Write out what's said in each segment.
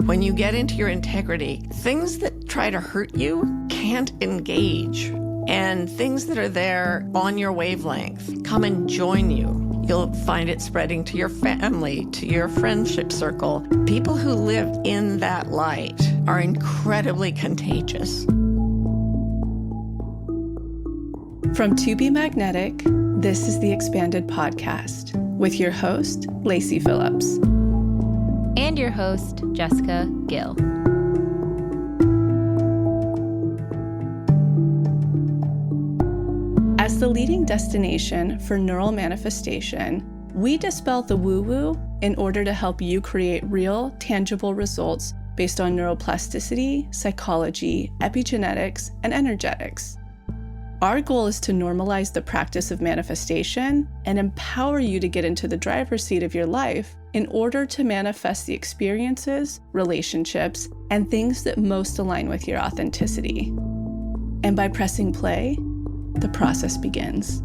When you get into your integrity, things that try to hurt you can't engage. And things that are there on your wavelength come and join you. You'll find it spreading to your family, to your friendship circle. People who live in that light are incredibly contagious. From To Be Magnetic, this is the Expanded Podcast with your host, Lacey Phillips. And your host, Jessica Gill. As the leading destination for neural manifestation, we dispel the woo-woo in order to help you create real, tangible results based on neuroplasticity, psychology, epigenetics, and energetics. Our goal is to normalize the practice of manifestation and empower you to get into the driver's seat of your life in order to manifest the experiences, relationships, and things that most align with your authenticity. And by pressing play, the process begins.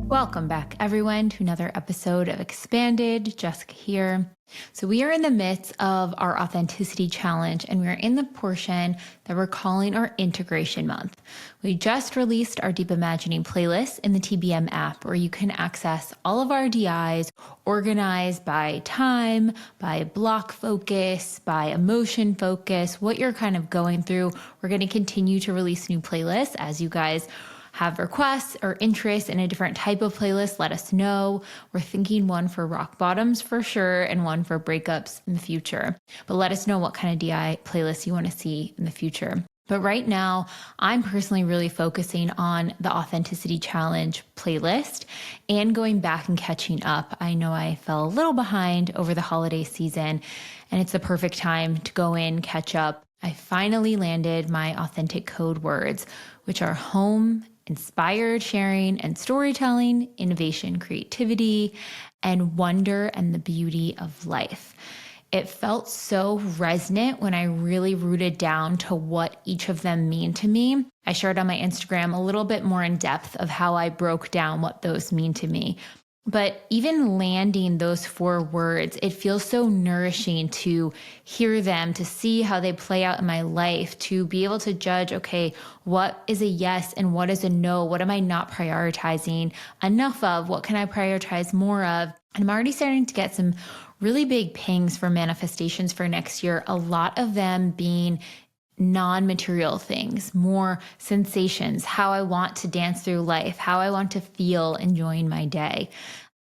Welcome back, everyone, to another episode of Expanded. Jessica here. So we are in the midst of our authenticity challenge, and we are in the portion that we're calling our integration month. We just released our Deep Imagining playlist in the TBM app, where you can access all of our DIs organized by time, by block focus, by emotion focus, what you're kind of going through. We're going to continue to release new playlists as you guys have requests or interest in a different type of playlist, let us know. We're thinking one for rock bottoms for sure and one for breakups in the future. But let us know what kind of DI playlist you want to see in the future. But right now, I'm personally really focusing on the Authenticity Challenge playlist and going back and catching up. I know I fell a little behind over the holiday season, and it's the perfect time to go in, catch up. I finally landed my authentic code words, which are home, inspired sharing and storytelling, innovation, creativity, and wonder and the beauty of life. It felt so resonant when I really rooted down to what each of them mean to me. I shared on my Instagram a little bit more in depth of how I broke down what those mean to me. But even landing those 4 words, it feels so nourishing to hear them, to see how they play out in my life, to be able to judge, okay, what is a yes and what is a no? What am I not prioritizing enough of? What can I prioritize more of? And I'm already starting to get some really big pings for manifestations for next year, a lot of them being non-material things, more sensations, how I want to dance through life, how I want to feel enjoying my day.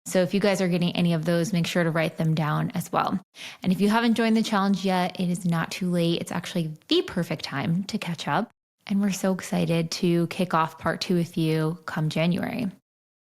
So if you guys are getting any of those, make sure to write them down as well. And if you haven't joined the challenge yet, it is not too late. It's actually the perfect time to catch up. And we're so excited to kick off part 2 with you come January.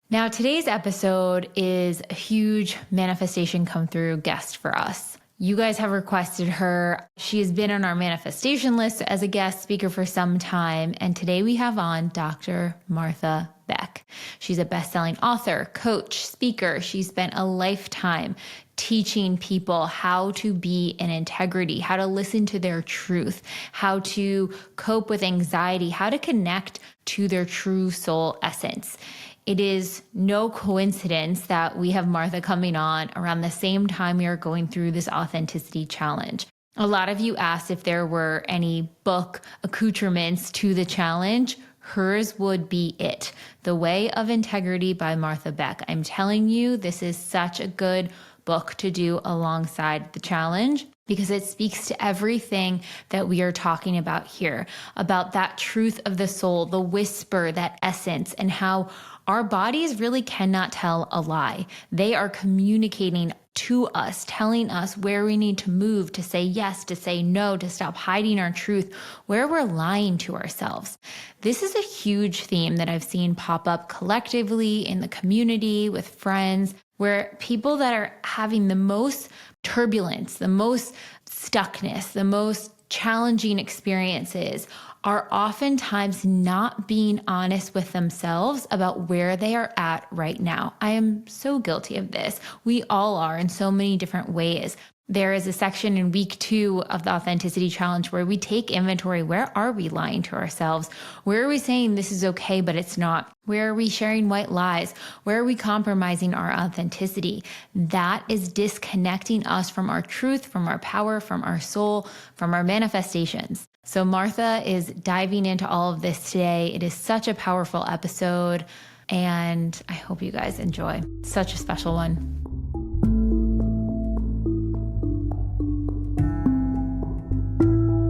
Now, today's episode is a huge manifestation come through guest for us. You guys have requested her. She has been on our manifestation list as a guest speaker for some time. And today we have on Dr. Martha Beck. She's a best-selling author, coach, speaker. She's spent a lifetime teaching people how to be in integrity, how to listen to their truth, how to cope with anxiety, how to connect to their true soul essence. It is no coincidence that we have Martha coming on around the same time we are going through this authenticity challenge. A lot of you asked if there were any book accoutrements to the challenge. Hers would be it. The Way of Integrity by Martha Beck. I'm telling you, this is such a good book to do alongside the challenge because it speaks to everything that we are talking about here, about that truth of the soul, the whisper, that essence, and how our bodies really cannot tell a lie. They are communicating to us, telling us where we need to move, to say yes, to say no, to stop hiding our truth, where we're lying to ourselves. This is a huge theme that I've seen pop up collectively in the community with friends, where people that are having the most turbulence, the most stuckness, the most challenging experiences are oftentimes not being honest with themselves about where they are at right now. I am so guilty of this. We all are in so many different ways. There is a section in week 2 of the Authenticity Challenge where we take inventory. Where are we lying to ourselves? Where are we saying this is okay, but it's not? Where are we sharing white lies? Where are we compromising our authenticity? That is disconnecting us from our truth, from our power, from our soul, from our manifestations. So Martha is diving into all of this today. It is such a powerful episode, and I hope you guys enjoy. Such a special one.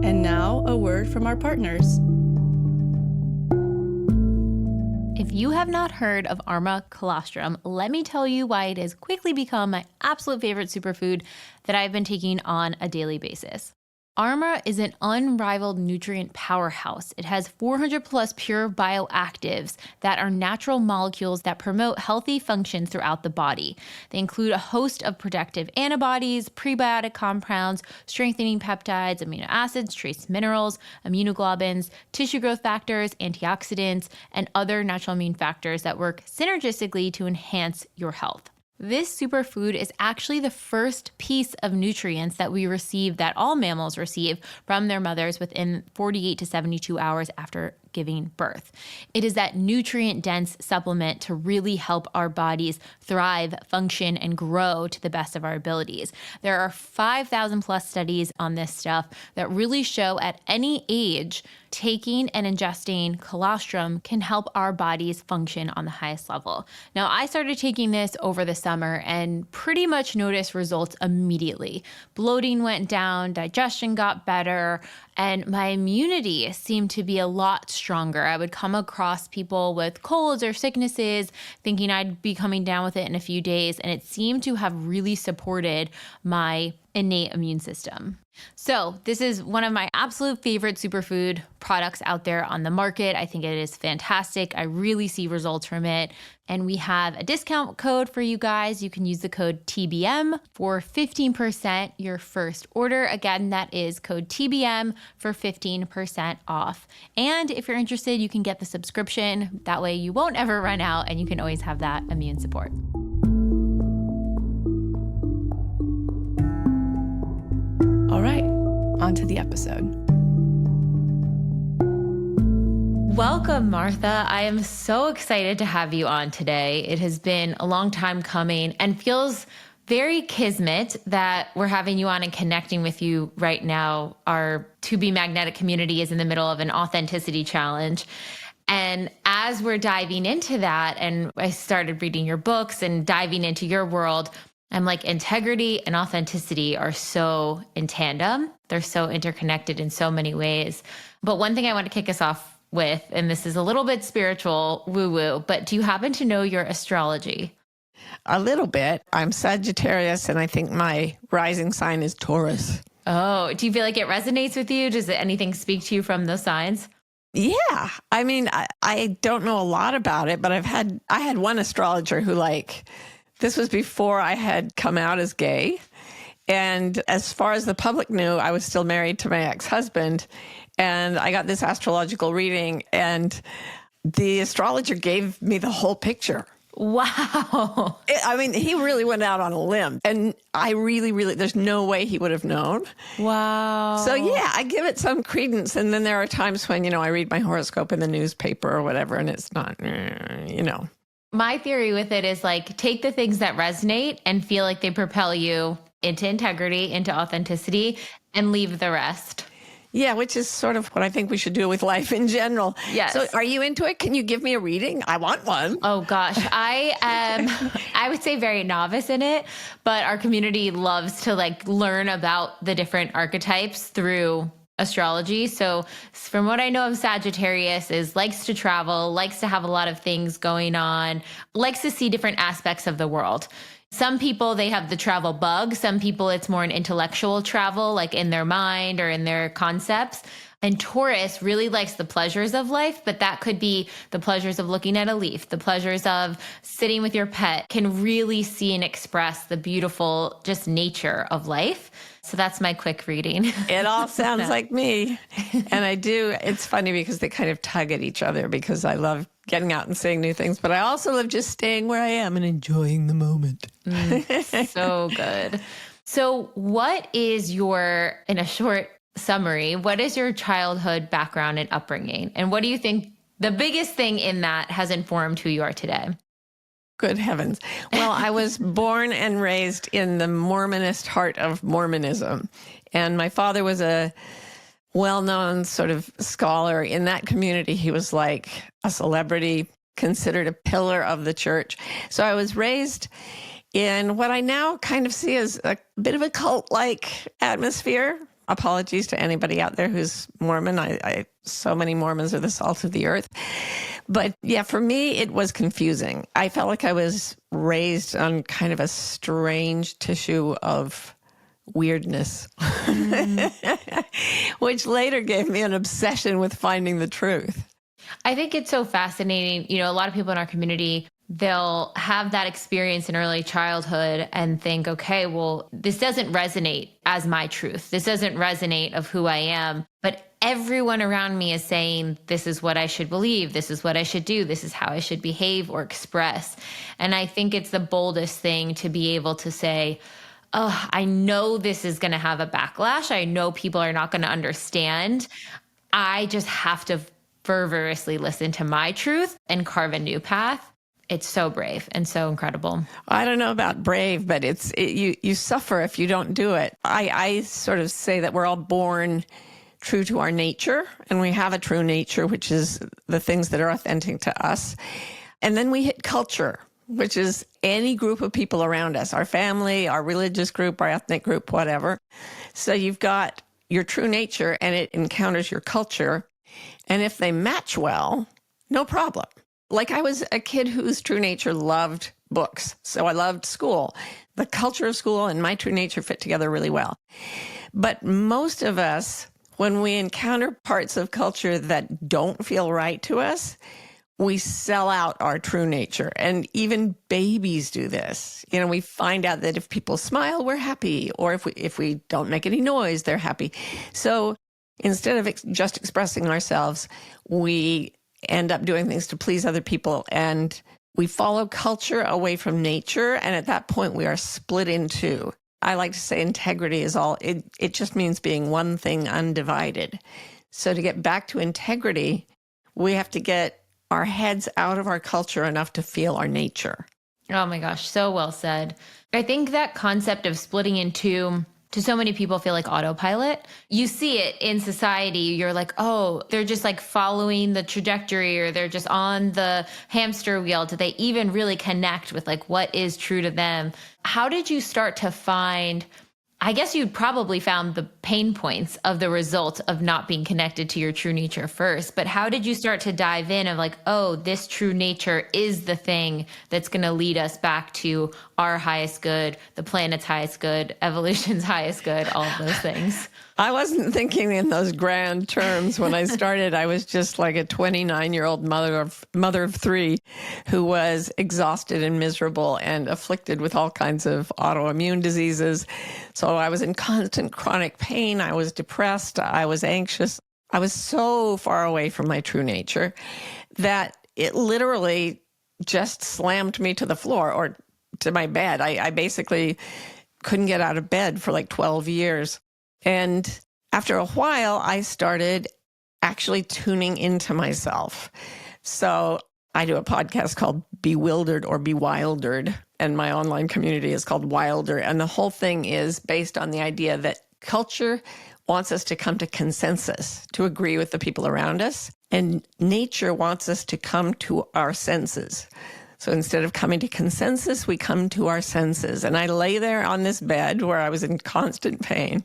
And now, a word from our partners. If you have not heard of Arma colostrum, let me tell you why it has quickly become my absolute favorite superfood that I've been taking on a daily basis. Arma is an unrivaled nutrient powerhouse. It has 400 plus pure bioactives that are natural molecules that promote healthy functions throughout the body. They include a host of protective antibodies, prebiotic compounds, strengthening peptides, amino acids, trace minerals, immunoglobulins, tissue growth factors, antioxidants, and other natural immune factors that work synergistically to enhance your health. This superfood is actually the first piece of nutrients that we receive, that all mammals receive from their mothers within 48 to 72 hours after giving birth. It is that nutrient-dense supplement to really help our bodies thrive, function, and grow to the best of our abilities. There are 5,000 plus studies on this stuff that really show at any age, taking and ingesting colostrum can help our bodies function on the highest level. Now, I started taking this over the summer and pretty much noticed results immediately. Bloating went down, digestion got better, and my immunity seemed to be a lot stronger. I would come across people with colds or sicknesses thinking I'd be coming down with it in a few days, and it seemed to have really supported my innate immune system. So this is one of my absolute favorite superfood products out there on the market. I think it is fantastic. I really see results from it. And we have a discount code for you guys. You can use the code TBM for 15% your first order. Again, that is code TBM for 15% off. And if you're interested, you can get the subscription. That way you won't ever run out and you can always have that immune support. All right, on to the episode. Welcome, Martha. I am so excited to have you on today. It has been a long time coming and feels very kismet that we're having you on and connecting with you right now. Our To Be Magnetic community is in the middle of an authenticity challenge. And as we're diving into that, and I started reading your books and diving into your world, I'm like, integrity and authenticity are so in tandem. They're so interconnected in so many ways. But one thing I want to kick us off with, and this is a little bit spiritual woo-woo, but do you happen to know your astrology? A little bit. I'm Sagittarius, and I think my rising sign is Taurus. Oh, do you feel like it resonates with you? Does anything speak to you from those signs? Yeah. I mean, I don't know a lot about it, but I had one astrologer who this was before I had come out as gay. And as far as the public knew, I was still married to my ex-husband. And I got this astrological reading, and the astrologer gave me the whole picture. Wow. I mean, he really went out on a limb. And I really, there's no way he would have known. Wow. So yeah, I give it some credence. And then there are times when, I read my horoscope in the newspaper or whatever, and it's not, My theory with it is take the things that resonate and feel like they propel you into integrity, into authenticity, and leave the rest. Yeah, which is sort of what I think we should do with life in general. Yes. So are you into it? Can you give me a reading? I want one. Oh gosh, I am, I would say very novice in it, but our community loves to learn about the different archetypes through astrology. So from what I know of Sagittarius is likes to travel, likes to have a lot of things going on, likes to see different aspects of the world. Some people, they have the travel bug. Some people, it's more an intellectual travel, like in their mind or in their concepts. And Taurus really likes the pleasures of life, but that could be the pleasures of looking at a leaf, the pleasures of sitting with your pet, can really see and express the beautiful just nature of life. So that's my quick reading. It all sounds like me. And I do. It's funny because they kind of tug at each other because I love getting out and seeing new things, but I also love just staying where I am and enjoying the moment. So good. So what is in a short summary, what is your childhood background and upbringing? And what do you think the biggest thing in that has informed who you are today? Good heavens. Well, I was born and raised in the Mormonist heart of Mormonism. And my father was a well-known sort of scholar in that community. He was like a celebrity, considered a pillar of the church. So I was raised in what I now kind of see as a bit of a cult-like atmosphere. Apologies to anybody out there who's Mormon. So many Mormons are the salt of the earth. But yeah, for me, it was confusing. I felt like I was raised on kind of a strange tissue of weirdness, which later gave me an obsession with finding the truth. I think it's so fascinating. A lot of people in our community, they'll have that experience in early childhood and think, okay, well, this doesn't resonate as my truth. This doesn't resonate of who I am. But everyone around me is saying, this is what I should believe. This is what I should do. This is how I should behave or express. And I think it's the boldest thing to be able to say, oh, I know this is going to have a backlash. I know people are not going to understand. I just have to fervorously listen to my truth and carve a new path. It's so brave and so incredible. I don't know about brave, but you suffer if you don't do it. I sort of say that we're all born true to our nature, and we have a true nature, which is the things that are authentic to us. And then we hit culture, which is any group of people around us, our family, our religious group, our ethnic group, whatever. So you've got your true nature and it encounters your culture. And if they match well, no problem. Like I was a kid whose true nature loved books. So I loved school. The culture of school and my true nature fit together really well. But most of us, when we encounter parts of culture that don't feel right to us, we sell out our true nature. And even babies do this. We find out that if people smile, we're happy. Or if we don't make any noise, they're happy. So instead of just expressing ourselves, we end up doing things to please other people. And we follow culture away from nature. And at that point, we are split in two. I like to say integrity is all, it just means being one thing undivided. So to get back to integrity, we have to get our heads out of our culture enough to feel our nature. Oh my gosh, so well said. I think that concept of splitting in two, to so many people, feel like autopilot. You see it in society. You're like, oh, they're just like following the trajectory, or they're just on the hamster wheel. Do they even really connect with like what is true to them? How did you start to find, I guess you'd probably found the pain points of the result of not being connected to your true nature first, but how did you start to dive in of like, oh, this true nature is the thing that's going to lead us back to our highest good, the planet's highest good, evolution's highest good, all of those things? I wasn't thinking in those grand terms when I started. I was just like a 29-year-old mother of three who was exhausted and miserable and afflicted with all kinds of autoimmune diseases. So I was in constant chronic pain. I was depressed. I was anxious. I was so far away from my true nature that it literally just slammed me to the floor or to my bed. I basically couldn't get out of bed for like 12 years. And after a while, I started actually tuning into myself. So I do a podcast called Bewildered or Bewildered, and my online community is called Wilder. And the whole thing is based on the idea that culture wants us to come to consensus, to agree with the people around us. And nature wants us to come to our senses. So instead of coming to consensus, we come to our senses. And I lay there on this bed where I was in constant pain.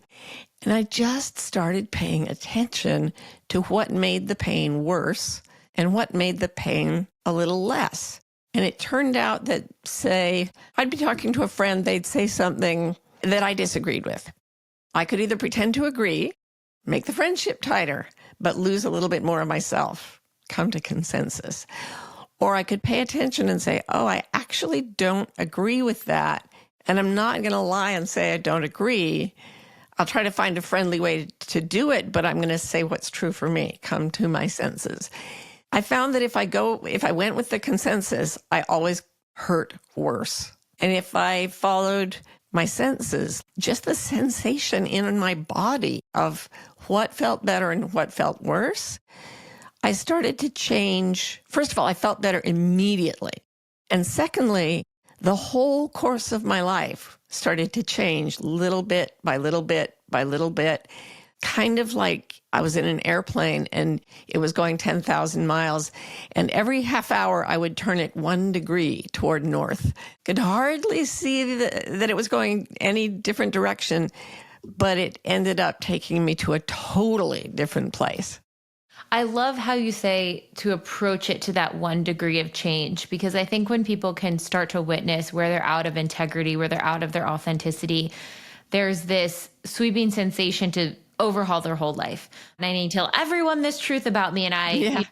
And I just started paying attention to what made the pain worse and what made the pain a little less. And it turned out that, say, I'd be talking to a friend, they'd say something that I disagreed with. I could either pretend to agree, make the friendship tighter, but lose a little bit more of myself, come to consensus. Or I could pay attention and say, oh, I actually don't agree with that. And I'm not going to lie and say I don't agree. I'll try to find a friendly way to do it, but I'm going to say what's true for me, come to my senses. I found that if I went with the consensus, I always hurt worse. And if I followed my senses, just the sensation in my body of what felt better and what felt worse, I started to change. First of all, I felt better immediately. And secondly, the whole course of my life started to change little bit by little bit by little bit, kind of like I was in an airplane and it was going 10,000 miles. And every half hour, I would turn it 1 degree toward north. Could hardly see that it was going any different direction, but it ended up taking me to a totally different place. I love how you say to approach it to that 1 degree of change, because I think when people can start to witness where they're out of integrity, where they're out of their authenticity, there's this sweeping sensation to overhaul their whole life. And I need to tell everyone this truth about me. And I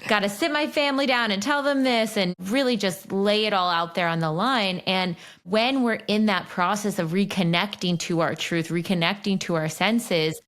got to sit my family down and tell them this and really just lay it all out there on the line. And when we're in that process of reconnecting to our truth, reconnecting to our senses,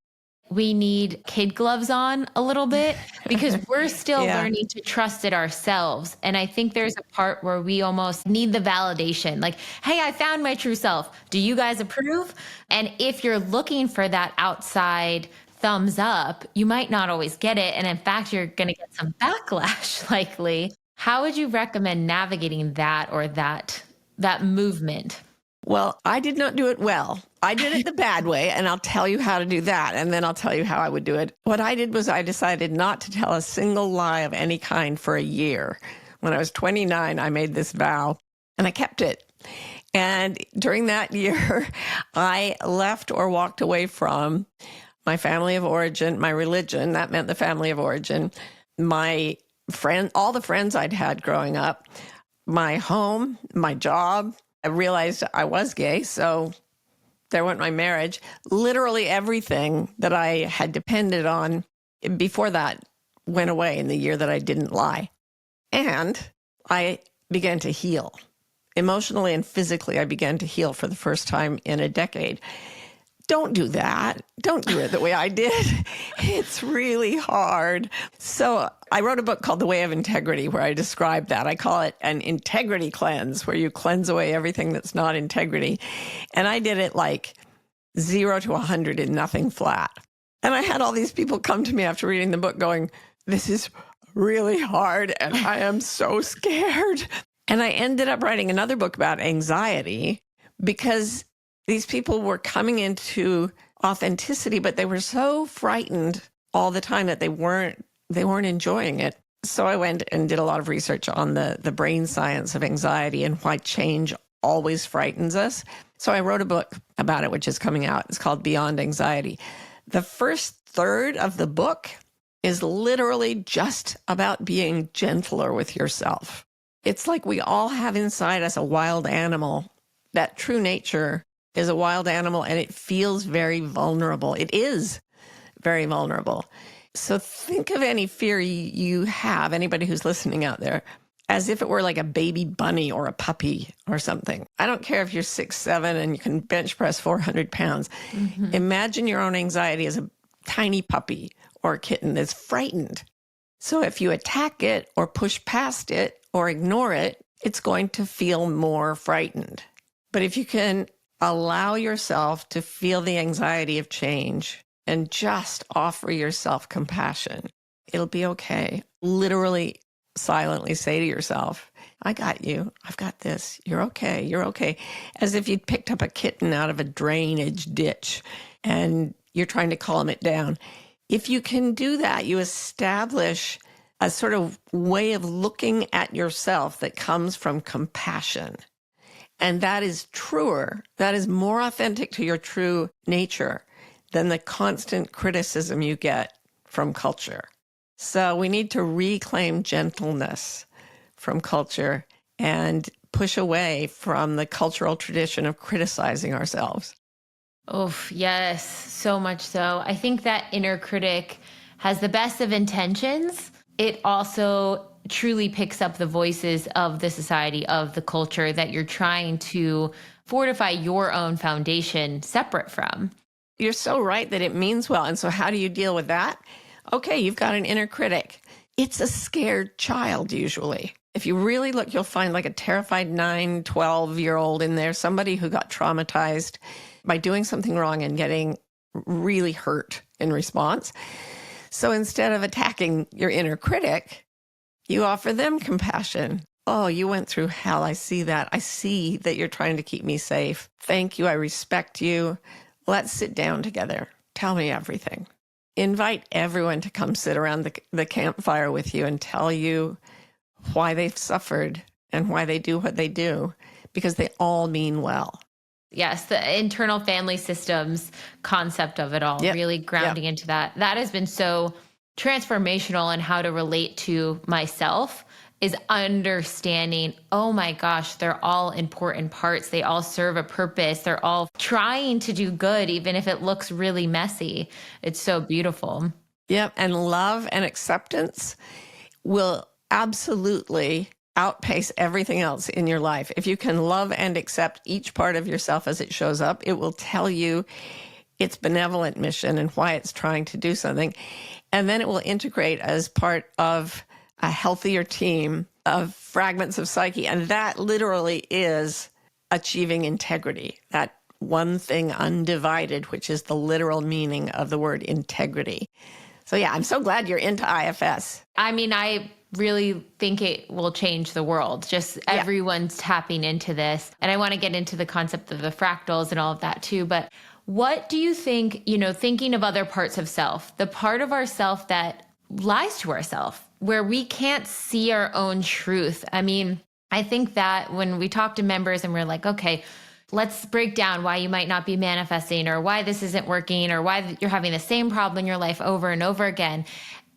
we need kid gloves on a little bit because we're still learning to trust it ourselves. And I think there's a part where we almost need the validation. Like, hey, I found my true self. Do you guys approve? And if you're looking for that outside thumbs up, you might not always get it. And in fact, you're going to get some backlash likely. How would you recommend navigating that or that movement? Well, I did not do it well. I did it the bad way, and I'll tell you how to do that, and then I'll tell you how I would do it. What I did was I decided not to tell a single lie of any kind for a year. When I was 29, I made this vow, and I kept it. And during that year, I left or walked away from my family of origin, my religion, that meant the family of origin, my friend, all the friends I'd had growing up, my home, my job. I realized I was gay, so there went my marriage. Literally everything that I had depended on before that went away in the year that I didn't lie. And I began to heal. Emotionally and physically, I began to heal for the first time in a decade. Don't do that. Don't do it the way I did. It's really hard. So I wrote a book called The Way of Integrity where I describe that. I call it an integrity cleanse, where you cleanse away everything that's not integrity. And I did it like 0 to 100 and nothing flat. And I had all these people come to me after reading the book going, this is really hard and I am so scared. And I ended up writing another book about anxiety because these people were coming into authenticity, but they were so frightened all the time that they weren't enjoying it. So I went and did a lot of research on the brain science of anxiety and why change always frightens us. So I wrote a book about it, which is coming out. It's called Beyond Anxiety. The first third of the book is literally just about being gentler with yourself. It's like we all have inside us a wild animal. That true nature is a wild animal, and it feels very vulnerable. It is very vulnerable. So think of any fear you have, anybody who's listening out there, as if it were like a baby bunny or a puppy or something. I don't care if you're 6'7" and you can bench press 400 pounds. Mm-hmm. Imagine your own anxiety as a tiny puppy or a kitten that's frightened. So if you attack it or push past it or ignore it, it's going to feel more frightened. But if you can allow yourself to feel the anxiety of change and just offer yourself compassion, it'll be okay. Literally, silently say to yourself, I got you. I've got this. You're okay. You're okay. As if you'd picked up a kitten out of a drainage ditch and you're trying to calm it down. If you can do that, you establish a sort of way of looking at yourself that comes from compassion. And that is truer, that is more authentic to your true nature than the constant criticism you get from culture. So we need to reclaim gentleness from culture and push away from the cultural tradition of criticizing ourselves. Oh, yes, so much so. I think that inner critic has the best of intentions. It also truly picks up the voices of the society, of the culture that you're trying to fortify your own foundation separate from. You're so right that it means well. And so how do you deal with that? Okay, you've got an inner critic. It's a scared child usually. If you really look, you'll find like a terrified 9, 12-year-old in there, somebody who got traumatized by doing something wrong and getting really hurt in response. So instead of attacking your inner critic, you offer them compassion. Oh, you went through hell. I see that. I see that you're trying to keep me safe. Thank you. I respect you. Let's sit down together. Tell me everything. Invite everyone to come sit around the campfire with you and tell you why they've suffered and why they do what they do, because they all mean well. Yes, the internal family systems concept of it all, really grounding into that. That has been so transformational in how to relate to myself, is understanding, oh my gosh, they're all important parts. They all serve a purpose. They're all trying to do good, even if it looks really messy. It's so beautiful. Yep. And love and acceptance will absolutely outpace everything else in your life. If you can love and accept each part of yourself as it shows up, it will tell you its benevolent mission and why it's trying to do something. And then it will integrate as part of a healthier team of fragments of psyche. And that literally is achieving integrity, that one thing undivided, which is the literal meaning of the word integrity. So yeah, I'm so glad you're into IFS. I mean, I really think it will change the world. Just everyone's tapping into this. And I want to get into the concept of the fractals and all of that too. But what do you think, thinking of other parts of self, the part of ourself that lies to ourself, where we can't see our own truth? I mean, I think that when we talk to members and we're like, okay, let's break down why you might not be manifesting, or why this isn't working, or why you're having the same problem in your life over and over again.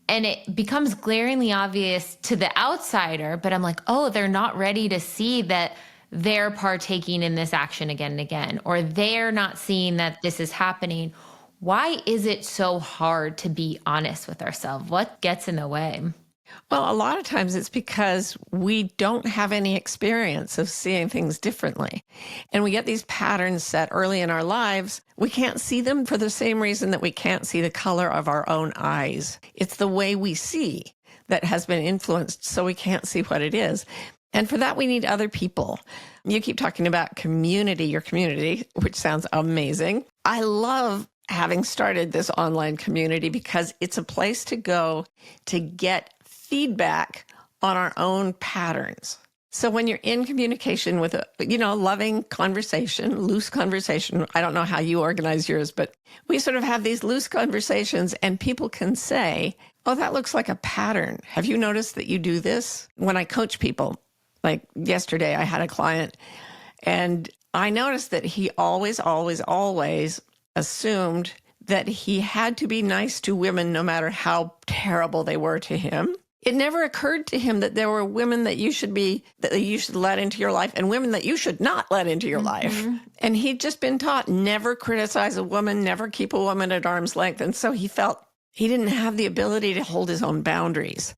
And it becomes glaringly obvious to the outsider, but I'm like, oh, they're not ready to see that they're partaking in this action again and again, or they're not seeing that this is happening. Why is it so hard to be honest with ourselves? What gets in the way? Well, a lot of times it's because we don't have any experience of seeing things differently. And we get these patterns set early in our lives. We can't see them for the same reason that we can't see the color of our own eyes. It's the way we see that has been influenced, so we can't see what it is. And for that, we need other people. You keep talking about community, your community, which sounds amazing. I love having started this online community because it's a place to go to get feedback on our own patterns. So when you're in communication with a, loving conversation, loose conversation, I don't know how you organize yours, but we sort of have these loose conversations and people can say, oh, that looks like a pattern. Have you noticed that you do this? When I coach people, like yesterday, I had a client and I noticed that he always assumed that he had to be nice to women no matter how terrible they were to him. It never occurred to him that there were women that you should let into your life and women that you should not let into your life. And he'd just been taught never criticize a woman, never keep a woman at arm's length. And so he felt he didn't have the ability to hold his own boundaries.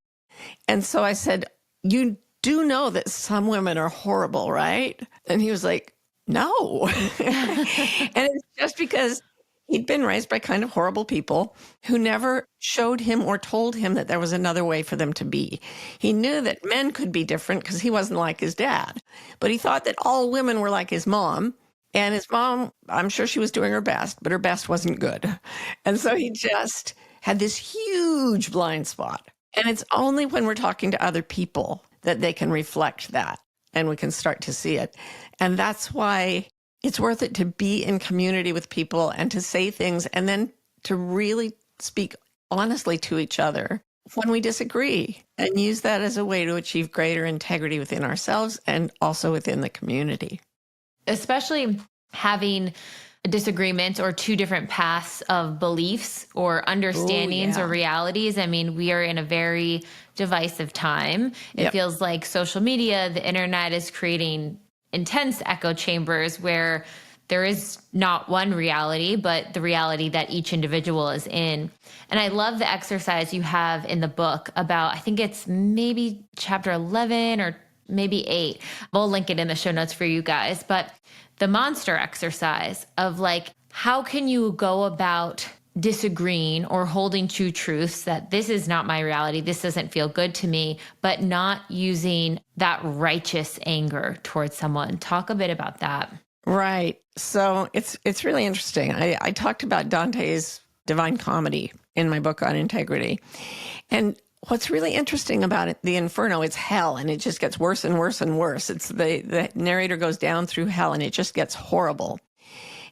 And so I said, you do know that some women are horrible, right? And he was like, no. And it's just because he'd been raised by kind of horrible people who never showed him or told him that there was another way for them to be. He knew that men could be different because he wasn't like his dad. But he thought that all women were like his mom. And his mom, I'm sure she was doing her best, but her best wasn't good. And so he just had this huge blind spot. And it's only when we're talking to other people that they can reflect that and we can start to see it. And that's why it's worth it to be in community with people and to say things and then to really speak honestly to each other when we disagree and use that as a way to achieve greater integrity within ourselves and also within the community. Especially having disagreements or two different paths of beliefs or understandings or realities. I mean, we are in a very divisive time. It feels like social media, the internet is creating intense echo chambers where there is not one reality, but the reality that each individual is in. And I love the exercise you have in the book about, I think it's maybe chapter 11 or maybe 8. We'll link it in the show notes for you guys. But the monster exercise of like, how can you go about disagreeing or holding true truths that this is not my reality, this doesn't feel good to me, but not using that righteous anger towards someone. Talk a bit about that. Right. So it's really interesting. I talked about Dante's Divine Comedy in my book on integrity. And what's really interesting about it, the Inferno, it's hell, and it just gets worse and worse and worse. It's the narrator goes down through hell, and it just gets horrible.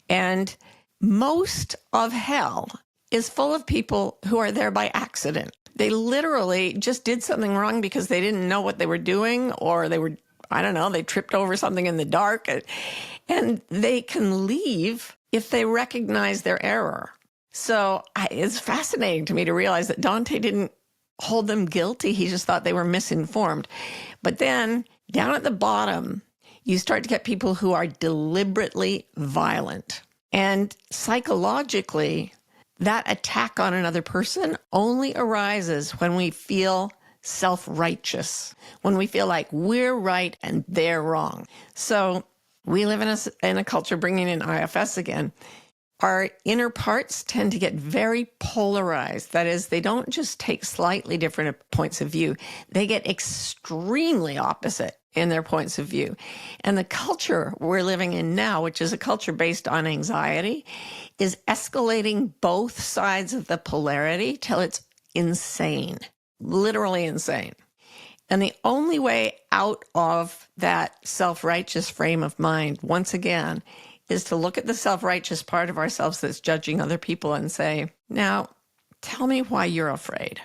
And most of hell is full of people who are there by accident. They literally just did something wrong because they didn't know what they were doing, or they were, I don't know, they tripped over something in the dark. And they can leave if they recognize their error. So it's fascinating to me to realize that Dante didn't hold them guilty. He just thought they were misinformed. But then down at the bottom, you start to get people who are deliberately violent. And psychologically, that attack on another person only arises when we feel self-righteous, when we feel like we're right and they're wrong. So we live in a culture, bringing in IFS again, our inner parts tend to get very polarized. That is, they don't just take slightly different points of view. They get extremely opposite in their points of view. And the culture we're living in now, which is a culture based on anxiety, is escalating both sides of the polarity till it's insane, literally insane. And the only way out of that self-righteous frame of mind, once again, is to look at the self-righteous part of ourselves that's judging other people and say, now, tell me why you're afraid.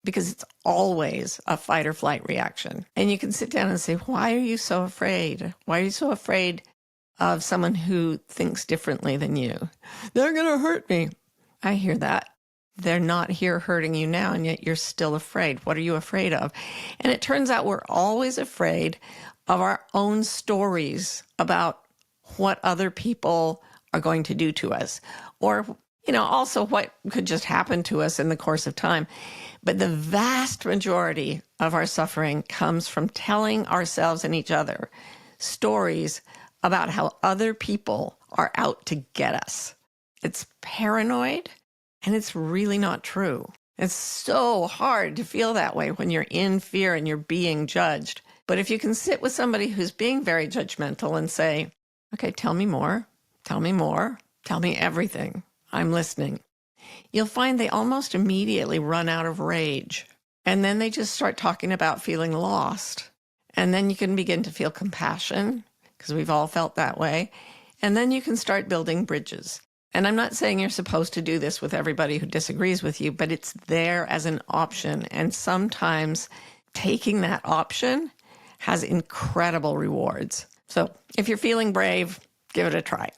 Because it's always a fight or flight reaction. And you can sit down and say, why are you so afraid? Why are you so afraid of someone who thinks differently than you? They're going to hurt me. I hear that. They're not here hurting you now, and yet you're still afraid. What are you afraid of? And it turns out we're always afraid of our own stories about what other people are going to do to us, or, also what could just happen to us in the course of time. But the vast majority of our suffering comes from telling ourselves and each other stories about how other people are out to get us. It's paranoid, and it's really not true. It's so hard to feel that way when you're in fear and you're being judged. But if you can sit with somebody who's being very judgmental and say, okay, tell me more, tell me everything, I'm listening, you'll find they almost immediately run out of rage. And then they just start talking about feeling lost. And then you can begin to feel compassion, because we've all felt that way. And then you can start building bridges. And I'm not saying you're supposed to do this with everybody who disagrees with you, but it's there as an option. And sometimes taking that option has incredible rewards. So if you're feeling brave, give it a try.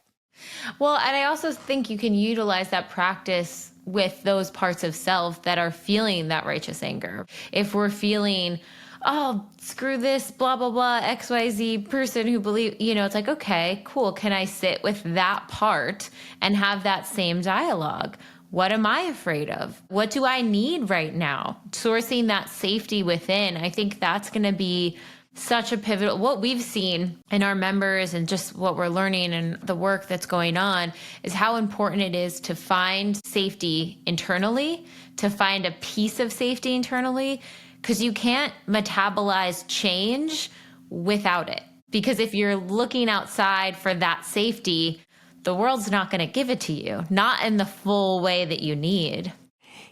Well, and I also think you can utilize that practice with those parts of self that are feeling that righteous anger. If we're feeling, oh, screw this, blah, blah, blah, XYZ person who believe, it's like, okay, cool. Can I sit with that part and have that same dialogue? What am I afraid of? What do I need right now? Sourcing that safety within, I think that's going to be such a pivotal, what we've seen in our members and just what we're learning and the work that's going on is how important it is to find safety internally, to find a piece of safety internally, because you can't metabolize change without it. Because if you're looking outside for that safety, the world's not going to give it to you, not in the full way that you need.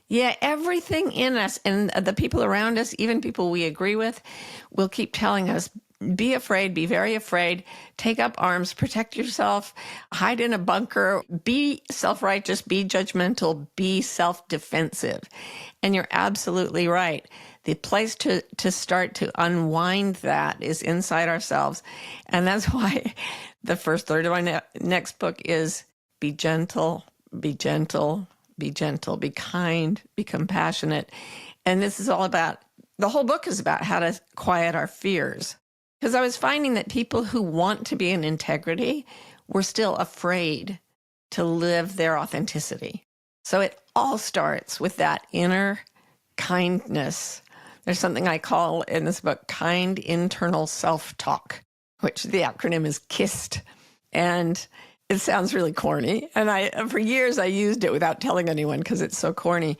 Yeah, everything in us and the people around us, even people we agree with, will keep telling us, be afraid, be very afraid, take up arms, protect yourself, hide in a bunker, be self-righteous, be judgmental, be self-defensive. And you're absolutely right. The place to start to unwind that is inside ourselves. And that's why the first third of my next book is be gentle, be gentle, be gentle, be kind, be compassionate. And this is all about, the whole book is about how to quiet our fears. Because I was finding that people who want to be in integrity were still afraid to live their authenticity. So it all starts with that inner kindness. There's something I call in this book, kind internal self-talk, which the acronym is KISST. And It sounds really corny. And for years, I used it without telling anyone because it's so corny.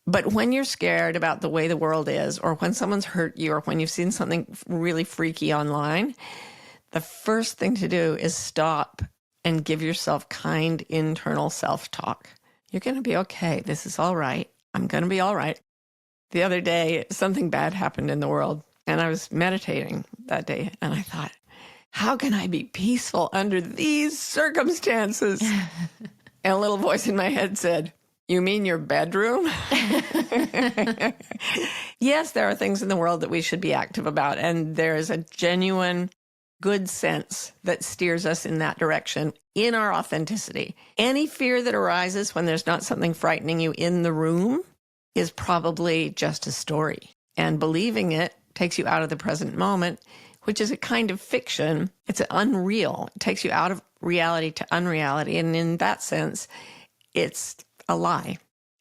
But when you're scared about the way the world is, or when someone's hurt you, or when you've seen something really freaky online, the first thing to do is stop and give yourself kind internal self-talk. You're going to be okay. This is all right. I'm going to be all right. The other day, something bad happened in the world, and I was meditating that day, and I thought, how can I be peaceful under these circumstances? And a little voice in my head said, you mean your bedroom? Yes, there are things in the world that we should be active about, and there is a genuine good sense that steers us in that direction in our authenticity. Any fear that arises when there's not something frightening you in the room is probably just a story. And believing it takes you out of the present moment, which is a kind of fiction. It's unreal. It takes you out of reality to unreality. And in that sense, it's a lie.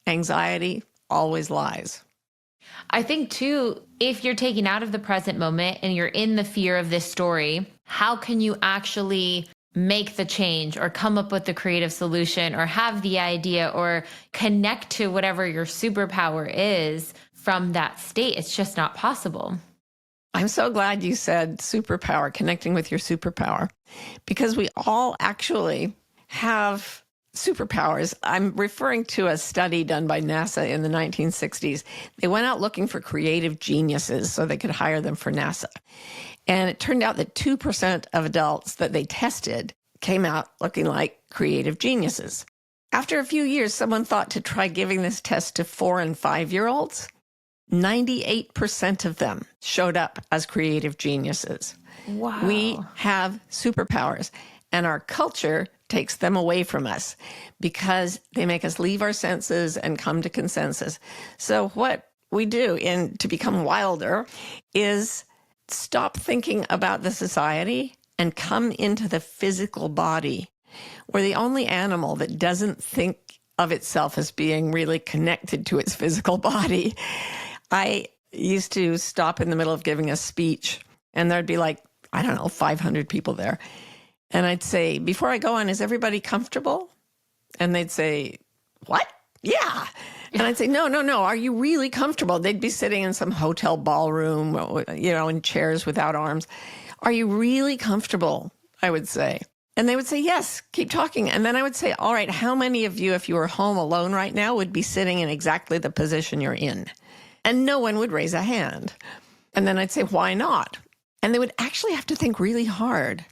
Anxiety always lies. I think, too, if you're taken out of the present moment and you're in the fear of this story, how can you actually make the change or come up with the creative solution or have the idea or connect to whatever your superpower is from that state? It's just not possible. I'm so glad you said superpower, connecting with your superpower, because we all actually have superpowers. I'm referring to a study done by NASA in the 1960s. They went out looking for creative geniuses so they could hire them for NASA. And it turned out that 2% of adults that they tested came out looking like creative geniuses. After a few years, someone thought to try giving this test to 4 and 5-year-olds. 98% of them showed up as creative geniuses. Wow. We have superpowers, and our culture takes them away from us because they make us leave our senses and come to consensus. So what we do to become wilder is stop thinking about the society and come into the physical body. We're the only animal that doesn't think of itself as being really connected to its physical body. I used to stop in the middle of giving a speech, and there'd be 500 people there. And I'd say, before I go on, is everybody comfortable? And they'd say, what? Yeah. And I'd say, no. Are you really comfortable? They'd be sitting in some hotel ballroom, in chairs without arms. Are you really comfortable? I would say. And they would say, yes, keep talking. And then I would say, all right, how many of you, if you were home alone right now, would be sitting in exactly the position you're in? And no one would raise a hand. And then I'd say, why not? And they would actually have to think really hard.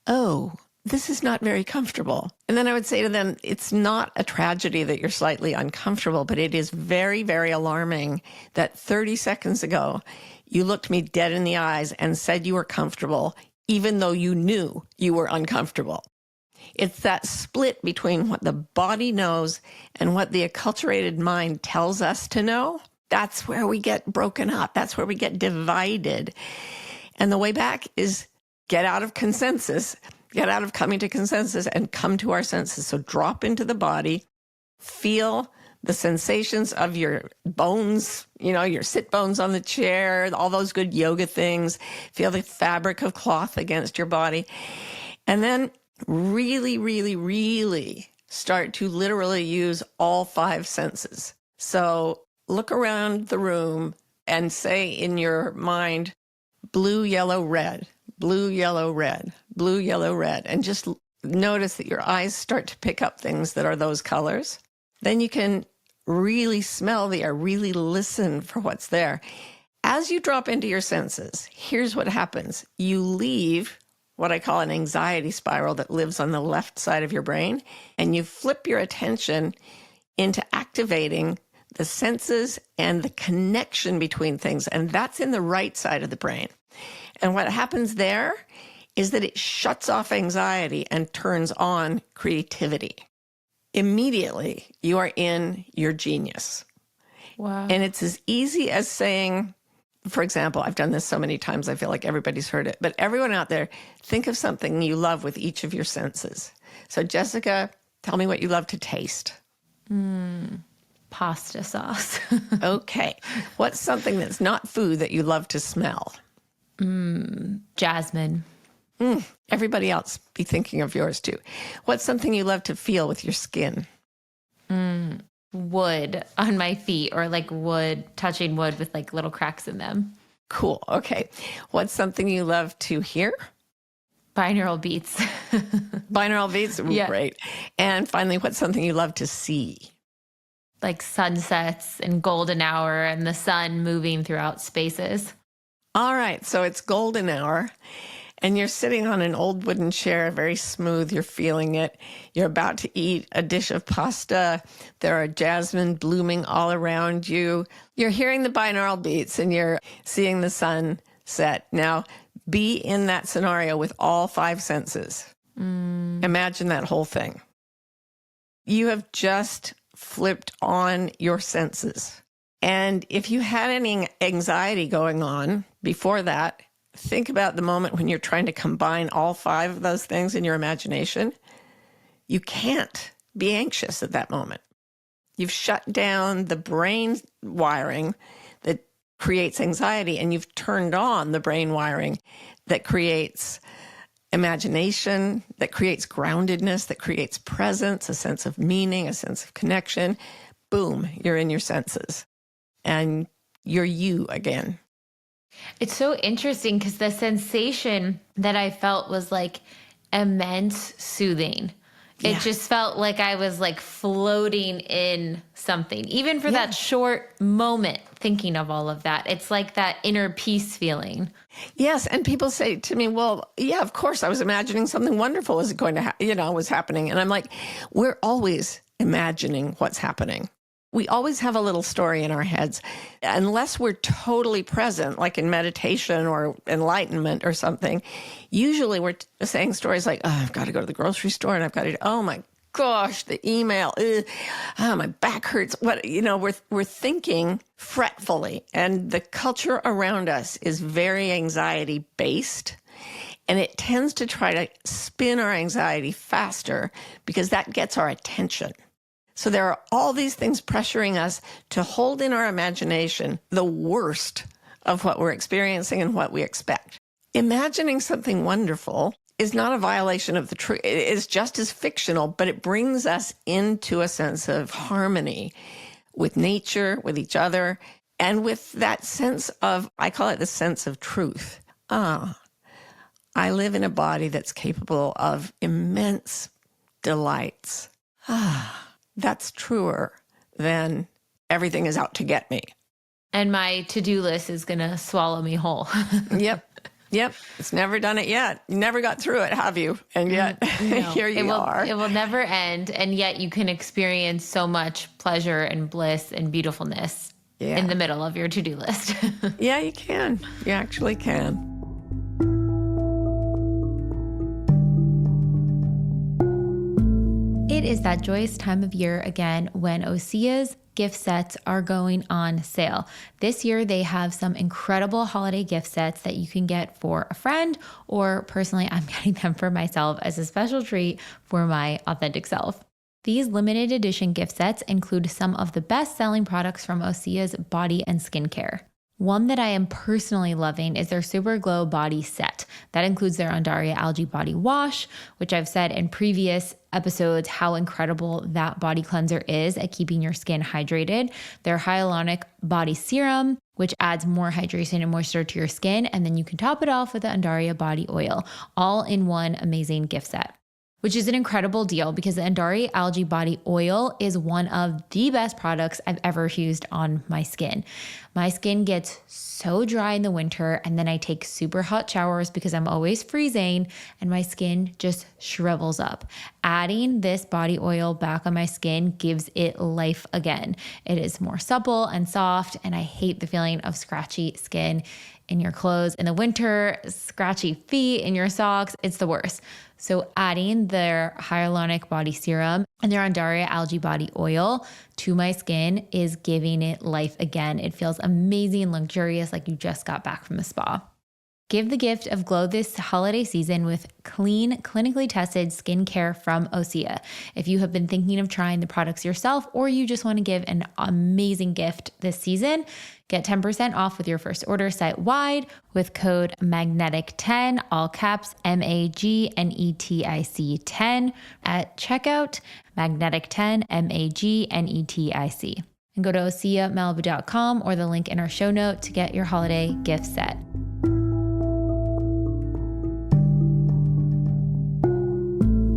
Oh, this is not very comfortable. And then I would say to them, it's not a tragedy that you're slightly uncomfortable, but it is very, very alarming that 30 seconds ago, you looked me dead in the eyes and said you were comfortable, even though you knew you were uncomfortable. It's that split between what the body knows and what the acculturated mind tells us to know. That's where we get broken up. That's where we get divided. And the way back is get out of consensus, get out of coming to consensus and come to our senses. So drop into the body, feel the sensations of your bones, your sit bones on the chair, all those good yoga things. Feel the fabric of cloth against your body. And then really, really, really start to literally use all 5 senses. So look around the room and say in your mind, blue, yellow, red, blue, yellow, red, blue, yellow, red. And just notice that your eyes start to pick up things that are those colors. Then you can really smell the air, really listen for what's there. As you drop into your senses, here's what happens. You leave what I call an anxiety spiral that lives on the left side of your brain, and you flip your attention into activating the senses and the connection between things. And that's in the right side of the brain. And what happens there is that it shuts off anxiety and turns on creativity. Immediately, you are in your genius. Wow. And it's as easy as saying, for example, I've done this so many times, I feel like everybody's heard it, but everyone out there, think of something you love with each of your senses. So Jessica, tell me what you love to taste. Pasta sauce. Okay. What's something that's not food that you love to smell? Jasmine. Everybody else be thinking of yours too. What's something you love to feel with your skin? Wood on my feet, or like wood, touching wood with like little cracks in them. Cool. Okay. What's something you love to hear? Binaural beats. Binaural beats? Ooh, Yeah. Great. And finally, what's something you love to see? Like sunsets and golden hour and the sun moving throughout spaces. All right. So it's golden hour. And you're sitting on an old wooden chair, very smooth. You're feeling it. You're about to eat a dish of pasta. There are jasmine blooming all around you. You're hearing the binaural beats and you're seeing the sun set. Now, be in that scenario with all 5 senses. Imagine that whole thing. You have just flipped on your senses. And if you had any anxiety going on before that, think about the moment when you're trying to combine all 5 of those things in your imagination. You can't be anxious at that moment. You've shut down the brain wiring that creates anxiety, and you've turned on the brain wiring that creates imagination, that creates groundedness, that creates presence, a sense of meaning, a sense of connection. Boom, you're in your senses. And you're you again. It's so interesting because the sensation that I felt was like immense soothing. It just felt like I was like floating in something, even for that short moment thinking of all of that. It's like that inner peace feeling. Yes. And people say to me, well, yeah, of course, I was imagining something wonderful was going to, was happening. And I'm like, we're always imagining what's happening. We always have a little story in our heads, unless we're totally present, like in meditation or enlightenment or something. Usually we're saying stories like, oh, I've got to go to the grocery store and I've got to, oh my gosh, the email, oh, my back hurts. We're thinking fretfully, and the culture around us is very anxiety based. And it tends to try to spin our anxiety faster because that gets our attention. So there are all these things pressuring us to hold in our imagination the worst of what we're experiencing and what we expect. Imagining something wonderful is not a violation of the truth. It is just as fictional, but it brings us into a sense of harmony with nature, with each other, and with that sense of, I call it the sense of truth. I live in a body that's capable of immense delights. That's truer than everything is out to get me. And my to-do list is going to swallow me whole. Yep. It's never done it yet. You never got through it, have you? And yet, here you are. It will never end. And yet you can experience so much pleasure and bliss and beautifulness in the middle of your to-do list. Yeah, you can. You actually can. It is that joyous time of year again when Osea's gift sets are going on sale. This year, they have some incredible holiday gift sets that you can get for a friend, or personally, I'm getting them for myself as a special treat for my authentic self. These limited edition gift sets include some of the best-selling products from Osea's body and skincare. One that I am personally loving is their Super Glow Body Set. That includes their Undaria Algae Body Wash, which I've said in previous episodes how incredible that body cleanser is at keeping your skin hydrated. Their Hyaluronic Body Serum, which adds more hydration and moisture to your skin. And then you can top it off with the Undaria Body Oil, all in one amazing gift set, which is an incredible deal because the Undaria Algae Body Oil is one of the best products I've ever used on my skin. My skin gets so dry in the winter, and then I take super hot showers because I'm always freezing, and my skin just shrivels up. Adding this body oil back on my skin gives it life again. It is more supple and soft, and I hate the feeling of scratchy skin in your clothes in the winter, scratchy feet in your socks. It's the worst. So adding their hyaluronic body serum and their Undaria Algae Body Oil to my skin is giving it life again. It feels amazing, luxurious, like you just got back from the spa. Give the gift of glow this holiday season with clean, clinically tested skincare from Osea. If you have been thinking of trying the products yourself, or you just want to give an amazing gift this season, get 10% off with your first order site-wide with code MAGNETIC10, all caps MAGNETIC 10 at checkout, MAGNETIC10, MAGNETIC. And go to OseaMalibu.com or the link in our show note to get your holiday gift set.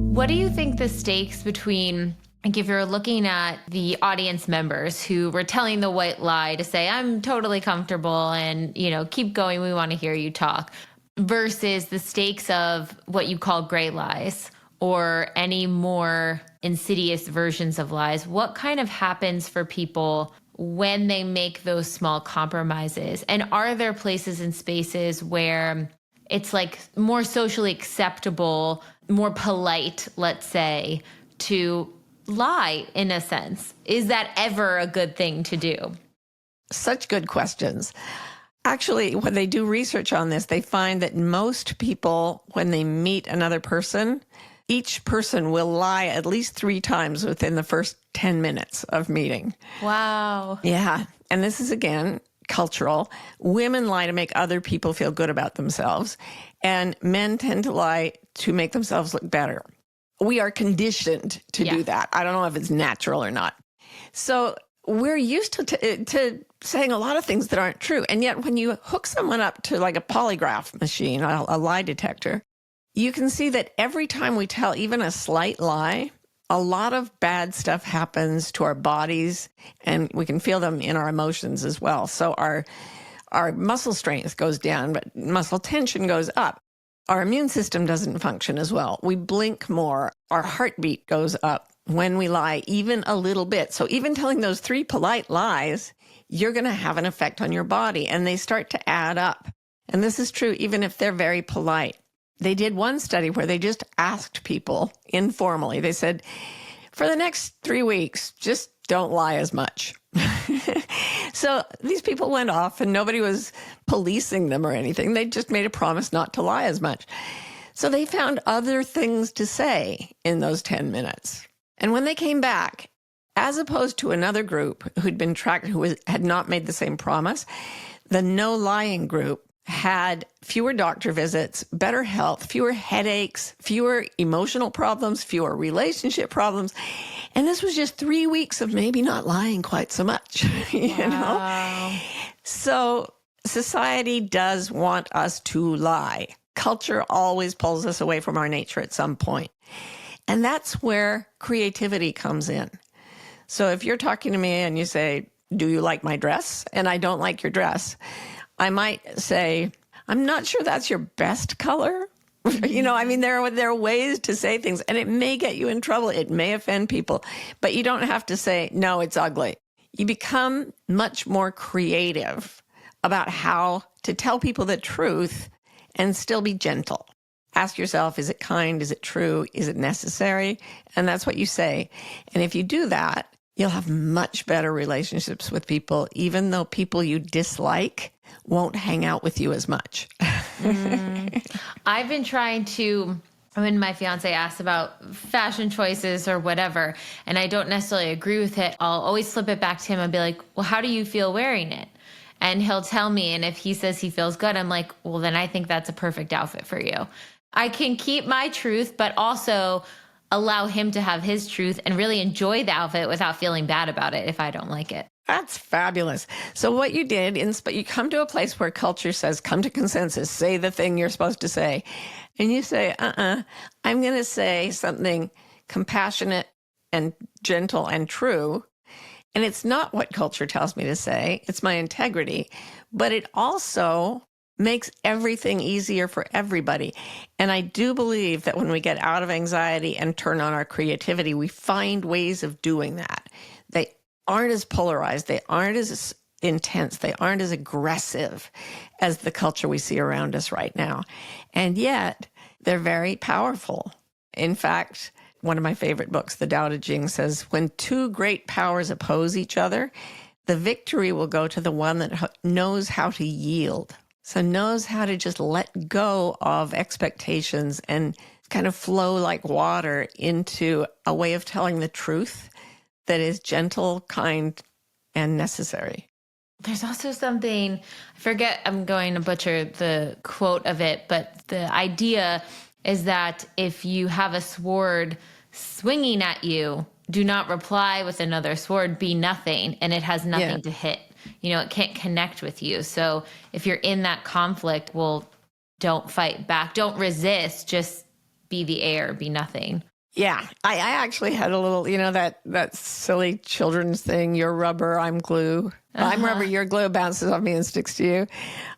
What do you think the stakes between, like, if you're looking at the audience members who were telling the white lie to say, I'm totally comfortable and, keep going, we want to hear you talk, versus the stakes of what you call gray lies or any more insidious versions of lies? What kind of happens for people when they make those small compromises? And are there places and spaces where it's like more socially acceptable, more polite, let's say, to lie in a sense? Is that ever a good thing to do? Such good questions. Actually, when they do research on this, they find that most people, when they meet another person, each person will lie at least 3 times within the first 10 minutes of meeting. Wow. Yeah. And this is, again, cultural. Women lie to make other people feel good about themselves, and men tend to lie to make themselves look better. We are conditioned to do that. I don't know if it's natural or not. So we're used to saying a lot of things that aren't true. And yet when you hook someone up to like a polygraph machine, a lie detector, you can see that every time we tell even a slight lie, a lot of bad stuff happens to our bodies, and we can feel them in our emotions as well. So our muscle strength goes down, but muscle tension goes up. Our immune system doesn't function as well. We blink more. Our heartbeat goes up when we lie even a little bit. So even telling those 3 polite lies, you're going to have an effect on your body, and they start to add up. And this is true even if they're very polite. They did one study where they just asked people informally. They said, for the next 3 weeks, just don't lie as much. So these people went off and nobody was policing them or anything. They just made a promise not to lie as much. So they found other things to say in those 10 minutes. And when they came back, as opposed to another group who'd been tracked, who had not made the same promise, the no lying group had fewer doctor visits, better health, fewer headaches, fewer emotional problems, fewer relationship problems. And this was just 3 weeks of maybe not lying quite so much, you know? So society does want us to lie. Culture always pulls us away from our nature at some point. And that's where creativity comes in. So if you're talking to me and you say, do you like my dress? And I don't like your dress, I might say, I'm not sure that's your best color. You know, I mean, there are ways to say things, and it may get you in trouble. It may offend people, but you don't have to say, no, it's ugly. You become much more creative about how to tell people the truth and still be gentle. Ask yourself, is it kind? Is it true? Is it necessary? And that's what you say. And if you do that, you'll have much better relationships with people, even though people you dislike won't hang out with you as much. I've been trying to, when my fiance asks about fashion choices or whatever, and I don't necessarily agree with it, I'll always flip it back to him and be like, well, how do you feel wearing it? And he'll tell me, and if he says he feels good, I'm like, well, then I think that's a perfect outfit for you. I can keep my truth, but also allow him to have his truth and really enjoy the outfit without feeling bad about it if I don't like it. That's fabulous. So what you did, you come to a place where culture says, come to consensus, say the thing you're supposed to say. And you say, I'm going to say something compassionate and gentle and true. And it's not what culture tells me to say. It's my integrity. But it also makes everything easier for everybody. And I do believe that when we get out of anxiety and turn on our creativity, we find ways of doing that. They aren't as polarized. They aren't as intense. They aren't as aggressive as the culture we see around us right now. And yet, they're very powerful. In fact, one of my favorite books, The Tao Te Ching, says, when 2 great powers oppose each other, the victory will go to the one that knows how to yield. So knows how to just let go of expectations and kind of flow like water into a way of telling the truth that is gentle, kind, and necessary. There's also something, I forget, I'm going to butcher the quote of it, but the idea is that if you have a sword swinging at you, do not reply with another sword, be nothing, and it has nothing to hit. You know, it can't connect with you. So if you're in that conflict, well, don't fight back. Don't resist. Just be the air, be nothing. Yeah, I actually had a little, that silly children's thing, you're rubber, I'm glue. I'm rubber, you're glue, bounces off me and sticks to you.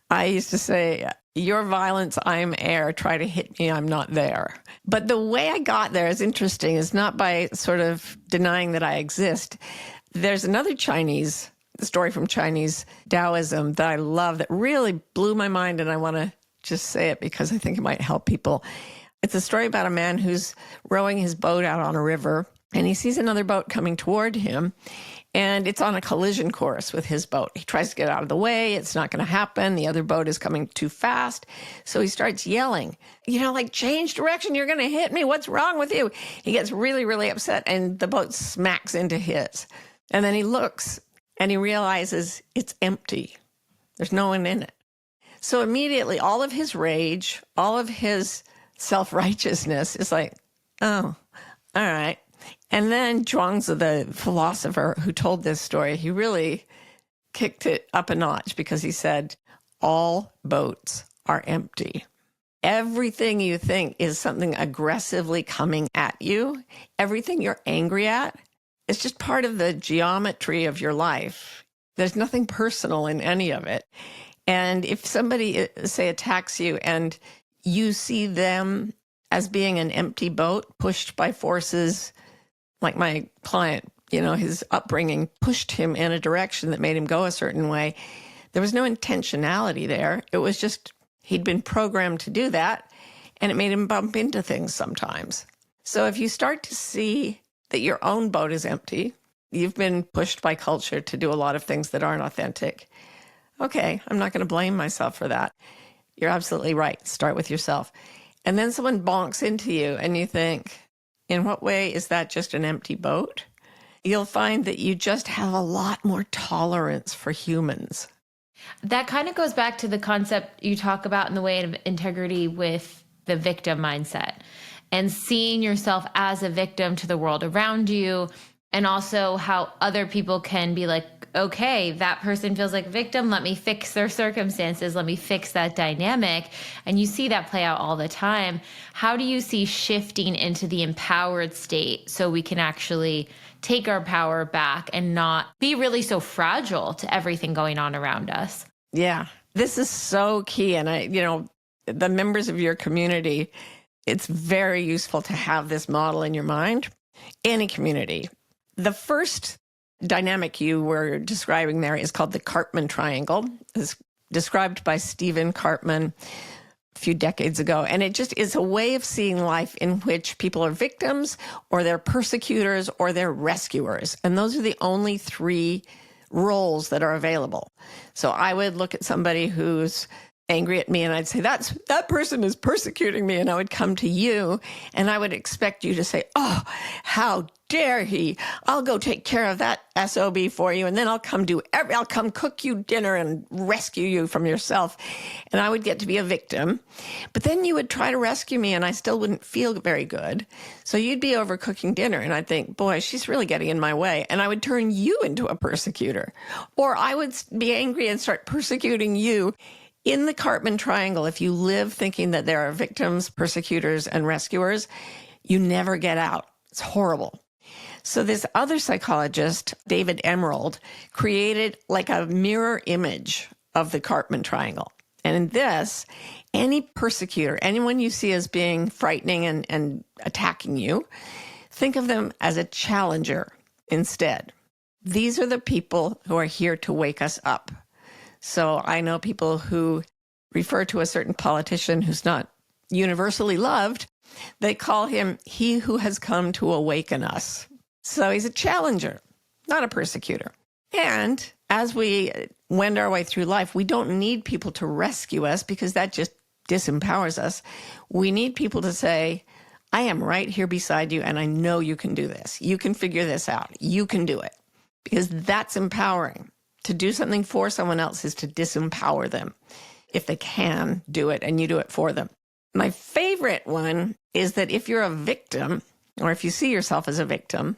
I used to say, you're violence, I'm air, try to hit me, I'm not there. But the way I got there is interesting. It's not by sort of denying that I exist. There's another story from Chinese Taoism that I love that really blew my mind, and I want to just say it because I think it might help people. It's a story about a man who's rowing his boat out on a river, and he sees another boat coming toward him, and it's on a collision course with his boat. He tries to get out of the way. It's not going to happen. The other boat is coming too fast. So he starts yelling, change direction. You're going to hit me. What's wrong with you? He gets really, really upset, and the boat smacks into his. And then he looks, and he realizes it's empty. There's no one in it. So immediately, all of his rage, all of his self-righteousness is like, oh, all right. And then Zhuangzi, the philosopher who told this story, he really kicked it up a notch because he said, all boats are empty. Everything you think is something aggressively coming at you, everything you're angry at, is just part of the geometry of your life. There's nothing personal in any of it. And if somebody, say, attacks you and you see them as being an empty boat pushed by forces like my client, his upbringing pushed him in a direction that made him go a certain way. There was no intentionality there. It was just he'd been programmed to do that, and it made him bump into things sometimes. So if you start to see that your own boat is empty, you've been pushed by culture to do a lot of things that aren't authentic. Okay, I'm not going to blame myself for that. You're absolutely right. Start with yourself. And then someone bonks into you and you think, in what way is that just an empty boat? You'll find that you just have a lot more tolerance for humans. That kind of goes back to the concept you talk about in the way of integrity with the victim mindset and seeing yourself as a victim to the world around you, and also how other people can be like, okay, that person feels like a victim. Let me fix their circumstances. Let me fix that dynamic. And you see that play out all the time. How do you see shifting into the empowered state so we can actually take our power back and not be really so fragile to everything going on around us? Yeah, this is so key. And the members of your community, it's very useful to have this model in your mind. Any community. The first dynamic you were describing there is called the Karpman triangle. It's described by Stephen Karpman a few decades ago. And it just is a way of seeing life in which people are victims, or they're persecutors, or they're rescuers. And those are the only three roles that are available. So I would look at somebody who's angry at me and I'd say, that person is persecuting me. And I would come to you and I would expect you to say, oh, how dare he? I'll go take care of that SOB for you. And then I'll come cook you dinner and rescue you from yourself. And I would get to be a victim. But then you would try to rescue me and I still wouldn't feel very good. So you'd be over cooking dinner and I'd think, boy, she's really getting in my way. And I would turn you into a persecutor. Or I would be angry and start persecuting you. In the Karpman triangle, if you live thinking that there are victims, persecutors, and rescuers, you never get out. It's horrible. So this other psychologist, David Emerald, created like a mirror image of the Karpman triangle. And in this, any persecutor, anyone you see as being frightening and attacking you, think of them as a challenger instead. These are the people who are here to wake us up. So I know people who refer to a certain politician who's not universally loved. They call him he who has come to awaken us. So he's a challenger, not a persecutor. And as we wend our way through life, we don't need people to rescue us because that just disempowers us. We need people to say, I am right here beside you, and I know you can do this. You can figure this out. You can do it. Because that's empowering. To do something for someone else is to disempower them if they can do it and you do it for them. My favorite one is that if you're a victim, or if you see yourself as a victim,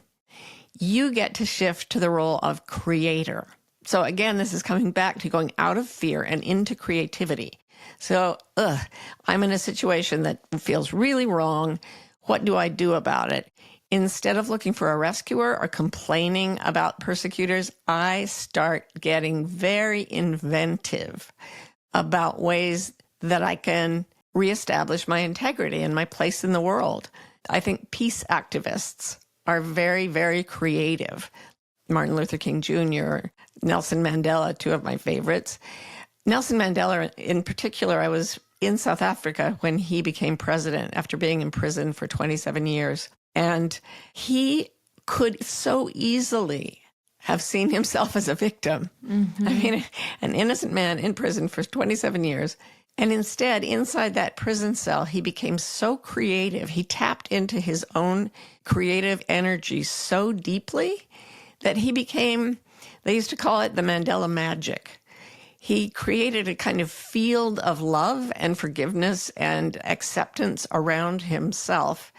you get to shift to the role of creator. So again, this is coming back to going out of fear and into creativity. So, I'm in a situation that feels really wrong. What do I do about it? Instead of looking for a rescuer or complaining about persecutors, I start getting very inventive about ways that I can reestablish my integrity and my place in the world. I think peace activists are very, very creative. Martin Luther King Jr., Nelson Mandela, two of my favorites. Nelson Mandela in particular, I was in South Africa when he became president after being in prison for 27 years. And he could so easily have seen himself as a victim. Mm-hmm. I mean, an innocent man in prison for 27 years. And instead, inside that prison cell, he became so creative. He tapped into his own creative energy so deeply that he became, they used to call it the Mandela magic. He created a kind of field of love and forgiveness and acceptance around himself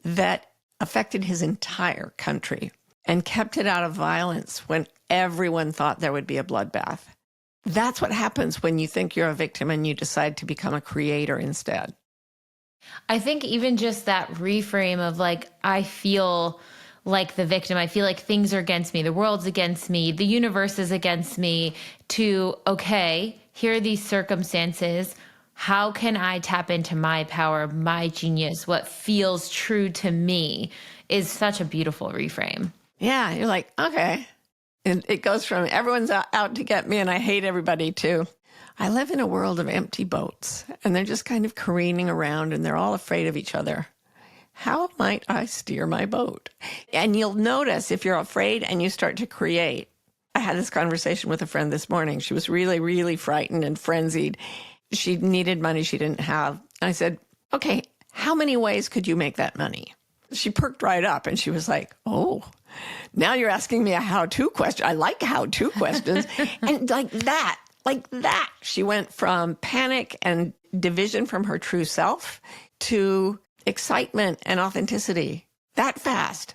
that affected his entire country and kept it out of violence when everyone thought there would be a bloodbath. That's what happens when you think you're a victim and you decide to become a creator instead. I think even just that reframe of like, I feel like the victim, I feel like things are against me, the world's against me, the universe is against me, to, okay, here are these circumstances. How can I tap into my power, my genius, what feels true to me, is such a beautiful reframe. Yeah, you're like, okay. And it goes from everyone's out to get me and I hate everybody to I live in a world of empty boats and they're just kind of careening around and they're all afraid of each other. How might I steer my boat? And you'll notice if you're afraid and you start to create. I had this conversation with a friend this morning. She was really, really frightened and frenzied. She needed money she didn't have. And I said, okay, how many ways could you make that money? She perked right up and she was like, oh, now you're asking me a how-to question. I like how-to questions. And like that, she went from panic and division from her true self to excitement and authenticity that fast.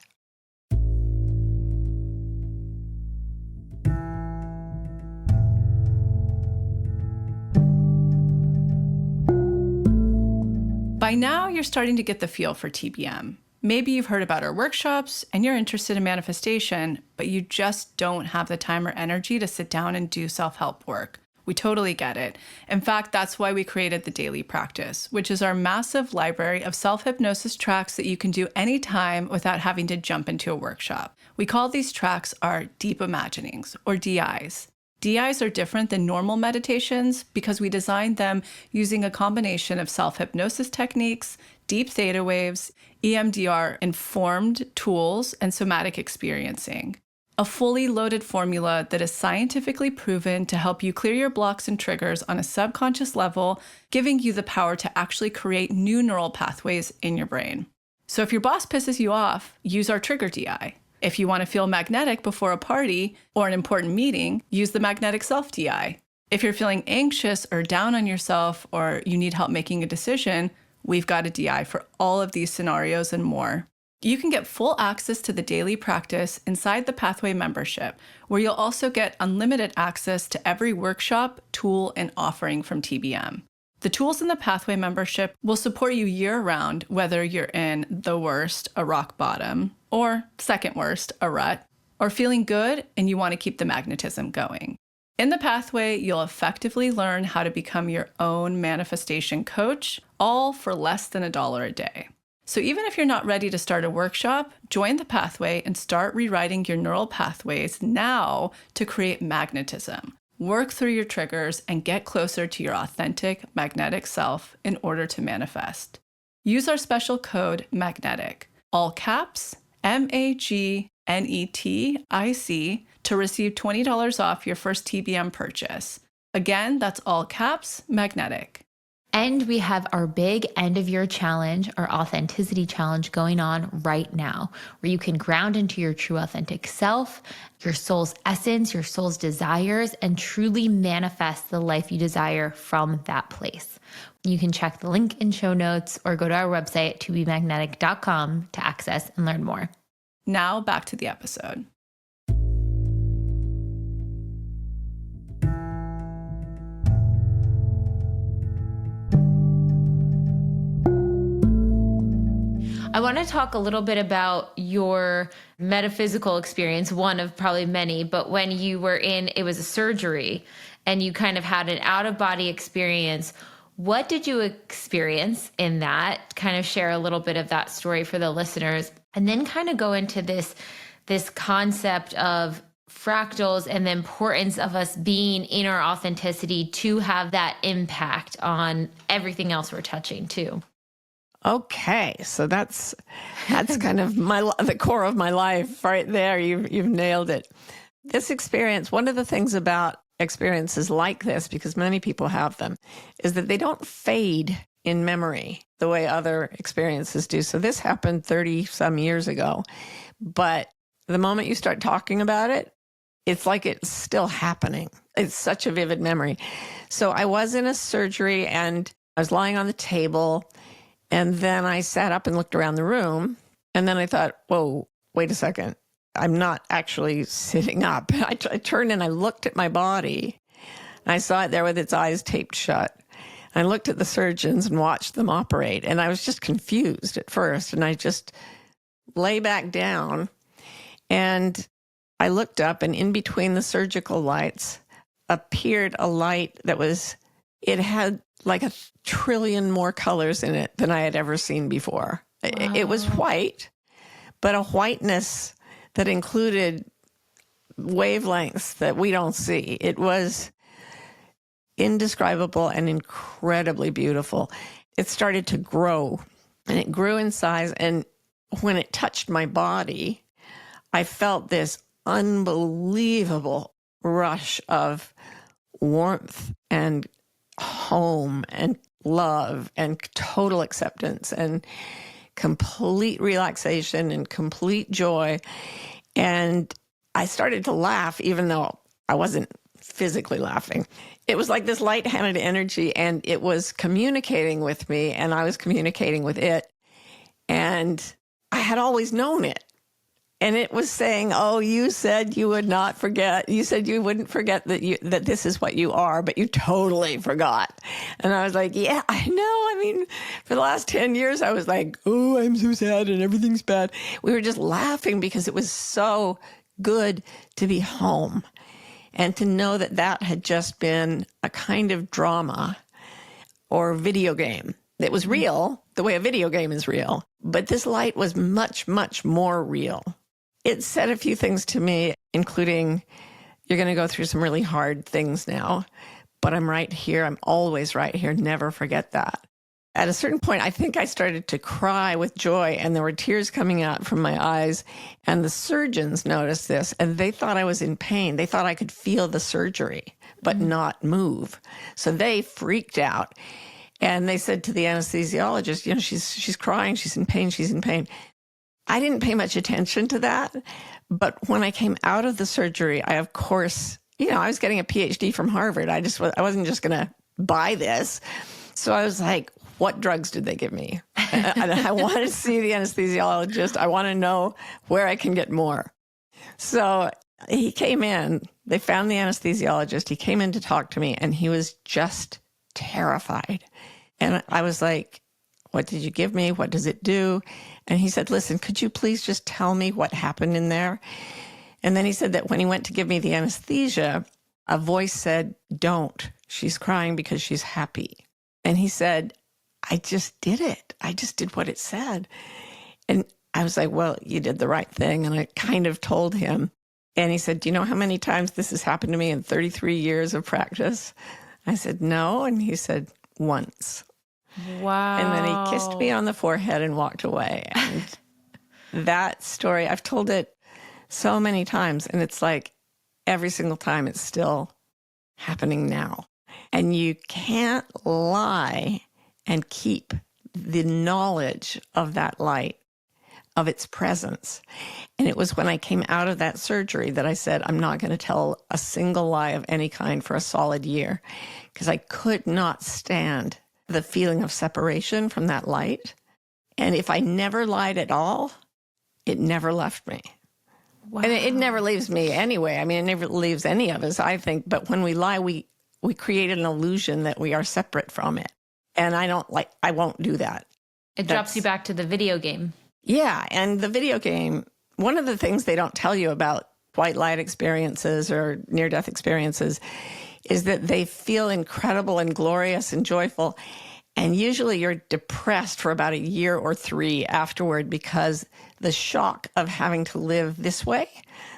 By now, you're starting to get the feel for TBM. Maybe you've heard about our workshops and you're interested in manifestation, but you just don't have the time or energy to sit down and do self-help work. We totally get it. In fact, that's why we created the Daily Practice, which is our massive library of self-hypnosis tracks that you can do anytime without having to jump into a workshop. We call these tracks our Deep Imaginings, or DIs. DIs are different than normal meditations because we designed them using a combination of self-hypnosis techniques, deep theta waves, EMDR-informed tools, and somatic experiencing. A fully loaded formula that is scientifically proven to help you clear your blocks and triggers on a subconscious level, giving you the power to actually create new neural pathways in your brain. So if your boss pisses you off, use our trigger DI. If you want to feel magnetic before a party or an important meeting, use the magnetic self DI. If you're feeling anxious or down on yourself or you need help making a decision, we've got a DI for all of these scenarios and more. You can get full access to the Daily Practice inside the Pathway membership, where you'll also get unlimited access to every workshop, tool, and offering from TBM. The tools in the Pathway membership will support you year-round, whether you're in the worst, a rock bottom, or second worst, a rut, or feeling good and you want to keep the magnetism going. In the Pathway, you'll effectively learn how to become your own manifestation coach, all for less than $1 a day. So even if you're not ready to start a workshop, join the Pathway and start rewriting your neural pathways now to create magnetism. Work through your triggers and get closer to your authentic magnetic self in order to manifest. Use our special code MAGNETIC, all caps, MAGNETIC, to receive $20 off your first TBM purchase. Again, that's all caps, magnetic. And we have our big end of year challenge, our authenticity challenge, going on right now, where you can ground into your true authentic self, your soul's essence, your soul's desires, and truly manifest the life you desire from that place. You can check the link in show notes or go to our website, tobemagnetic.com, to access and learn more. Now back to the episode. I want to talk a little bit about your metaphysical experience, one of probably many, but when you were it was a surgery and you kind of had an out-of-body experience. What did you experience in that? Kind of share a little bit of that story for the listeners, and then kind of go into this concept of fractals and the importance of us being in our authenticity to have that impact on everything else we're touching too. Okay, so that's kind of the core of my life right there. You've nailed it. This experience, one of the things about experiences like this, because many people have them, is that they don't fade in memory the way other experiences do. So this happened 30 some years ago, but the moment you start talking about it, it's like it's still happening. It's such a vivid memory. So I was in a surgery and I was lying on the table. And then I sat up and looked around the room. And then I thought, whoa, wait a second. I'm not actually sitting up. I turned and I looked at my body. And I saw it there with its eyes taped shut. And I looked at the surgeons and watched them operate. And I was just confused at first. And I just lay back down. And I looked up, and in between the surgical lights appeared a light that it had like 1 trillion more colors in it than I had ever seen before. Wow. It was white, but a whiteness that included wavelengths that we don't see. It was indescribable and incredibly beautiful. It started to grow, and it grew in size. And when it touched my body, I felt this unbelievable rush of warmth and home and love and total acceptance and complete relaxation and complete joy. And I started to laugh, even though I wasn't physically laughing. It was like this light-handed energy, and it was communicating with me, and I was communicating with it. And I had always known it. And it was saying, oh, you said you would not forget. You said you wouldn't forget that this is what you are, but you totally forgot. And I was like, yeah, I know. I mean, for the last 10 years, I was like, oh, I'm so sad and everything's bad. We were just laughing because it was so good to be home and to know that that had just been a kind of drama or video game. It was real, the way a video game is real. But this light was much, much more real. It said a few things to me, including, you're going to go through some really hard things now, but I'm right here. I'm always right here. Never forget that. At a certain point, I think I started to cry with joy, and there were tears coming out from my eyes. And the surgeons noticed this, and they thought I was in pain. They thought I could feel the surgery, but not move. So they freaked out. And they said to the anesthesiologist, you know, she's crying, she's in pain, she's in pain. I didn't pay much attention to that. But when I came out of the surgery, I, of course, I was getting a PhD from Harvard. I wasn't just going to buy this. So I was like, what drugs did they give me? And I wanted to see the anesthesiologist. I want to know where I can get more. So he came in. They found the anesthesiologist. He came in to talk to me, and he was just terrified. And I was like, what did you give me? What does it do? And he said, listen, could you please just tell me what happened in there? And then he said that when he went to give me the anesthesia, a voice said, don't. She's crying because she's happy. And he said, I just did it. I just did what it said. And I was like, well, you did the right thing. And I kind of told him. And he said, do you know how many times this has happened to me in 33 years of practice? I said, no. And he said, once. Wow. And then he kissed me on the forehead and walked away. And That story, I've told it so many times, and it's like every single time it's still happening now. And you can't lie and keep the knowledge of that light, of its presence. And it was when I came out of that surgery that I said, I'm not going to tell a single lie of any kind for a solid year, because I could not stand the feeling of separation from that light. And if I never lied at all, it never left me. Wow. And it never leaves me anyway. I mean, it never leaves any of us, I think. But when we lie, we create an illusion that we are separate from it. And I won't do that. It drops you back to the video game. Yeah. And the video game, one of the things they don't tell you about white light experiences or near-death experiences is that they feel incredible and glorious and joyful. And usually you're depressed for about a year or 3 afterward, because the shock of having to live this way,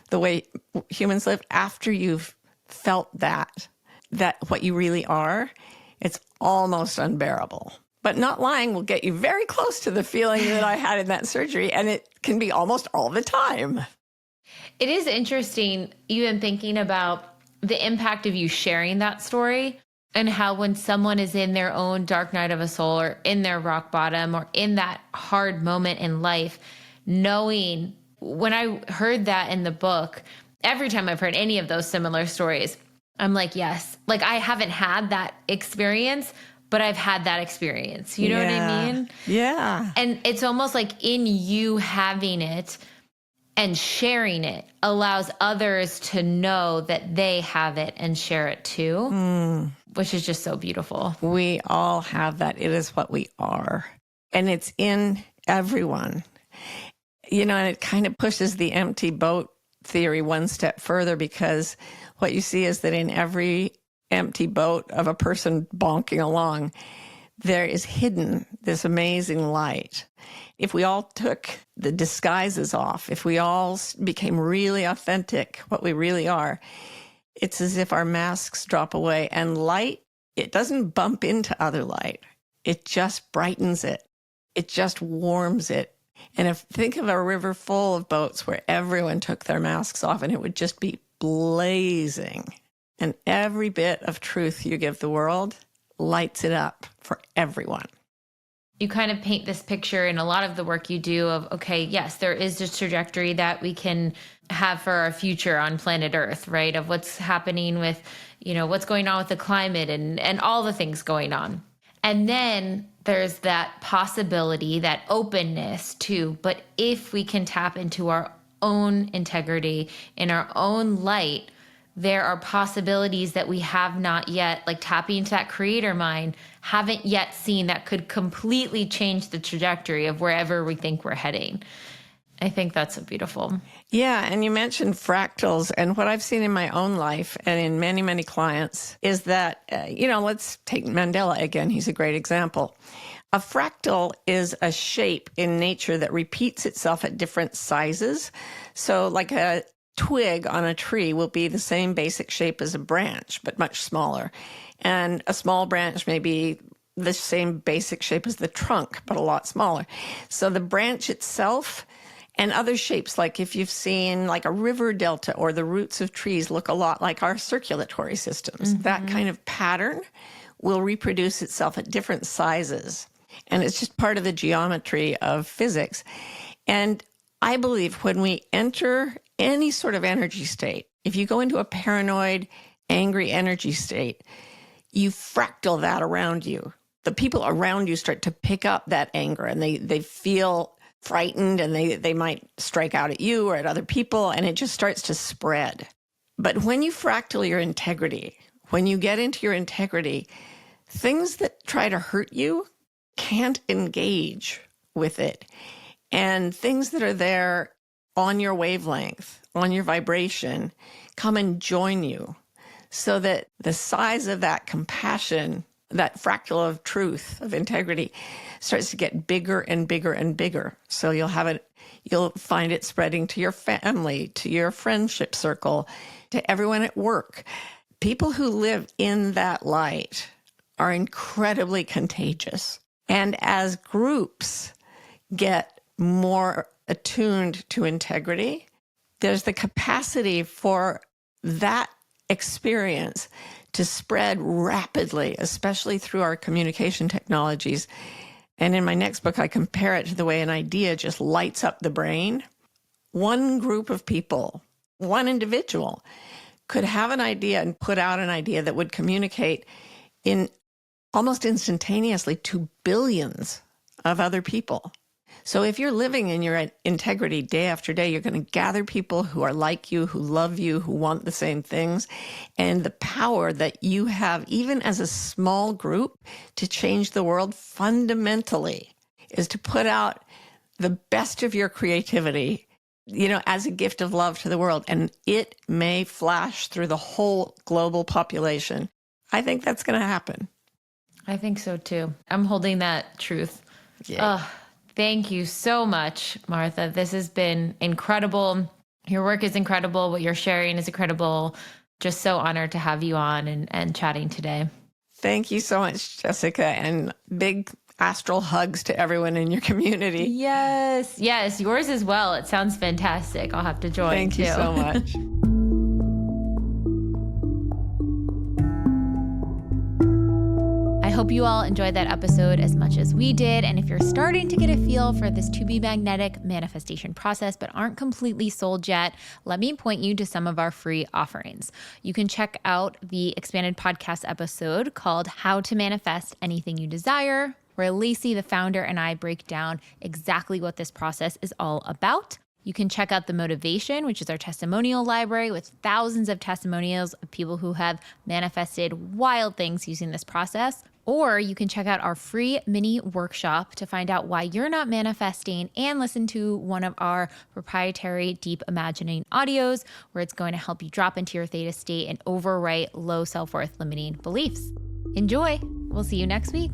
the way humans live, after you've felt that what you really are, it's almost unbearable. But not lying will get you very close to the feeling that I had in that surgery, and it can be almost all the time. It is interesting, even thinking about the impact of you sharing that story, and how when someone is in their own dark night of a soul, or in their rock bottom, or in that hard moment in life, knowing, when I heard that in the book, every time I've heard any of those similar stories, I'm like, yes, like I haven't had that experience, but I've had that experience. You know what I mean? Yeah. And it's almost like in you having it and sharing it allows others to know that they have it and share it too, which is just so beautiful. We all have that. It is what we are. And it's in everyone. You know, and it kind of pushes the empty boat theory one step further, because what you see is that in every empty boat of a person bonking along, there is hidden this amazing light. If we all took the disguises off, if we all became really authentic, what we really are, it's as if our masks drop away, and light, it doesn't bump into other light. It just brightens it. It just warms it. And think of a river full of boats where everyone took their masks off, and it would just be blazing. And every bit of truth you give the world lights it up for everyone. You kind of paint this picture in a lot of the work you do of, okay, yes, there is this trajectory that we can have for our future on planet Earth, right? Of what's happening with, what's going on with the climate and all the things going on. And then there's that possibility, that openness too. But if we can tap into our own integrity, in our own light, there are possibilities that we have not yet, like tapping into that creator mind, haven't yet seen, that could completely change the trajectory of wherever we think we're heading. I think that's so beautiful. Yeah. And you mentioned fractals. And what I've seen in my own life and in many, many clients is that, let's take Mandela again. He's a great example. A fractal is a shape in nature that repeats itself at different sizes. So like a twig on a tree will be the same basic shape as a branch, but much smaller. And a small branch may be the same basic shape as the trunk, but a lot smaller. So the branch itself and other shapes, like if you've seen like a river delta or the roots of trees, look a lot like our circulatory systems. Mm-hmm. That kind of pattern will reproduce itself at different sizes. And it's just part of the geometry of physics. And I believe when we enter any sort of energy state, if you go into a paranoid, angry energy state, you fractal that around you. The people around you start to pick up that anger, and they feel frightened, and they might strike out at you or at other people, and it just starts to spread. But when you fractal your integrity, when you get into your integrity, things that try to hurt you can't engage with it. And things that are there on your wavelength, on your vibration, come and join you, so that the size of that compassion, that fractal of truth, of integrity, starts to get bigger and bigger and bigger. So you'll find it spreading to your family, to your friendship circle, to everyone at work. People who live in that light are incredibly contagious. And as groups get more attuned to integrity, there's the capacity for that experience to spread rapidly, especially through our communication technologies. And in my next book, I compare it to the way an idea just lights up the brain. One group of people, one individual, could have an idea and put out an idea that would communicate in almost instantaneously to billions of other people. So if you're living in your integrity day after day, you're going to gather people who are like you, who love you, who want the same things. And the power that you have, even as a small group, to change the world fundamentally is to put out the best of your creativity, as a gift of love to the world. And it may flash through the whole global population. I think that's going to happen. I think so too. I'm holding that truth. Yeah. Thank you so much, Martha. This has been incredible. Your work is incredible. What you're sharing is incredible. Just so honored to have you on and chatting today. Thank you so much, Jessica. And big astral hugs to everyone in your community. Yes. Yours as well. It sounds fantastic. I'll have to join. Thank you so much. I hope you all enjoyed that episode as much as we did. And if you're starting to get a feel for this to be magnetic manifestation process, but aren't completely sold yet, let me point you to some of our free offerings. You can check out the expanded podcast episode called How to Manifest Anything You Desire, where Lacey, the founder, and I break down exactly what this process is all about. You can check out The Motivation, which is our testimonial library with thousands of testimonials of people who have manifested wild things using this process. Or you can check out our free mini workshop to find out why you're not manifesting and listen to one of our proprietary deep imagining audios, where it's going to help you drop into your theta state and overwrite low self-worth limiting beliefs. Enjoy. We'll see you next week.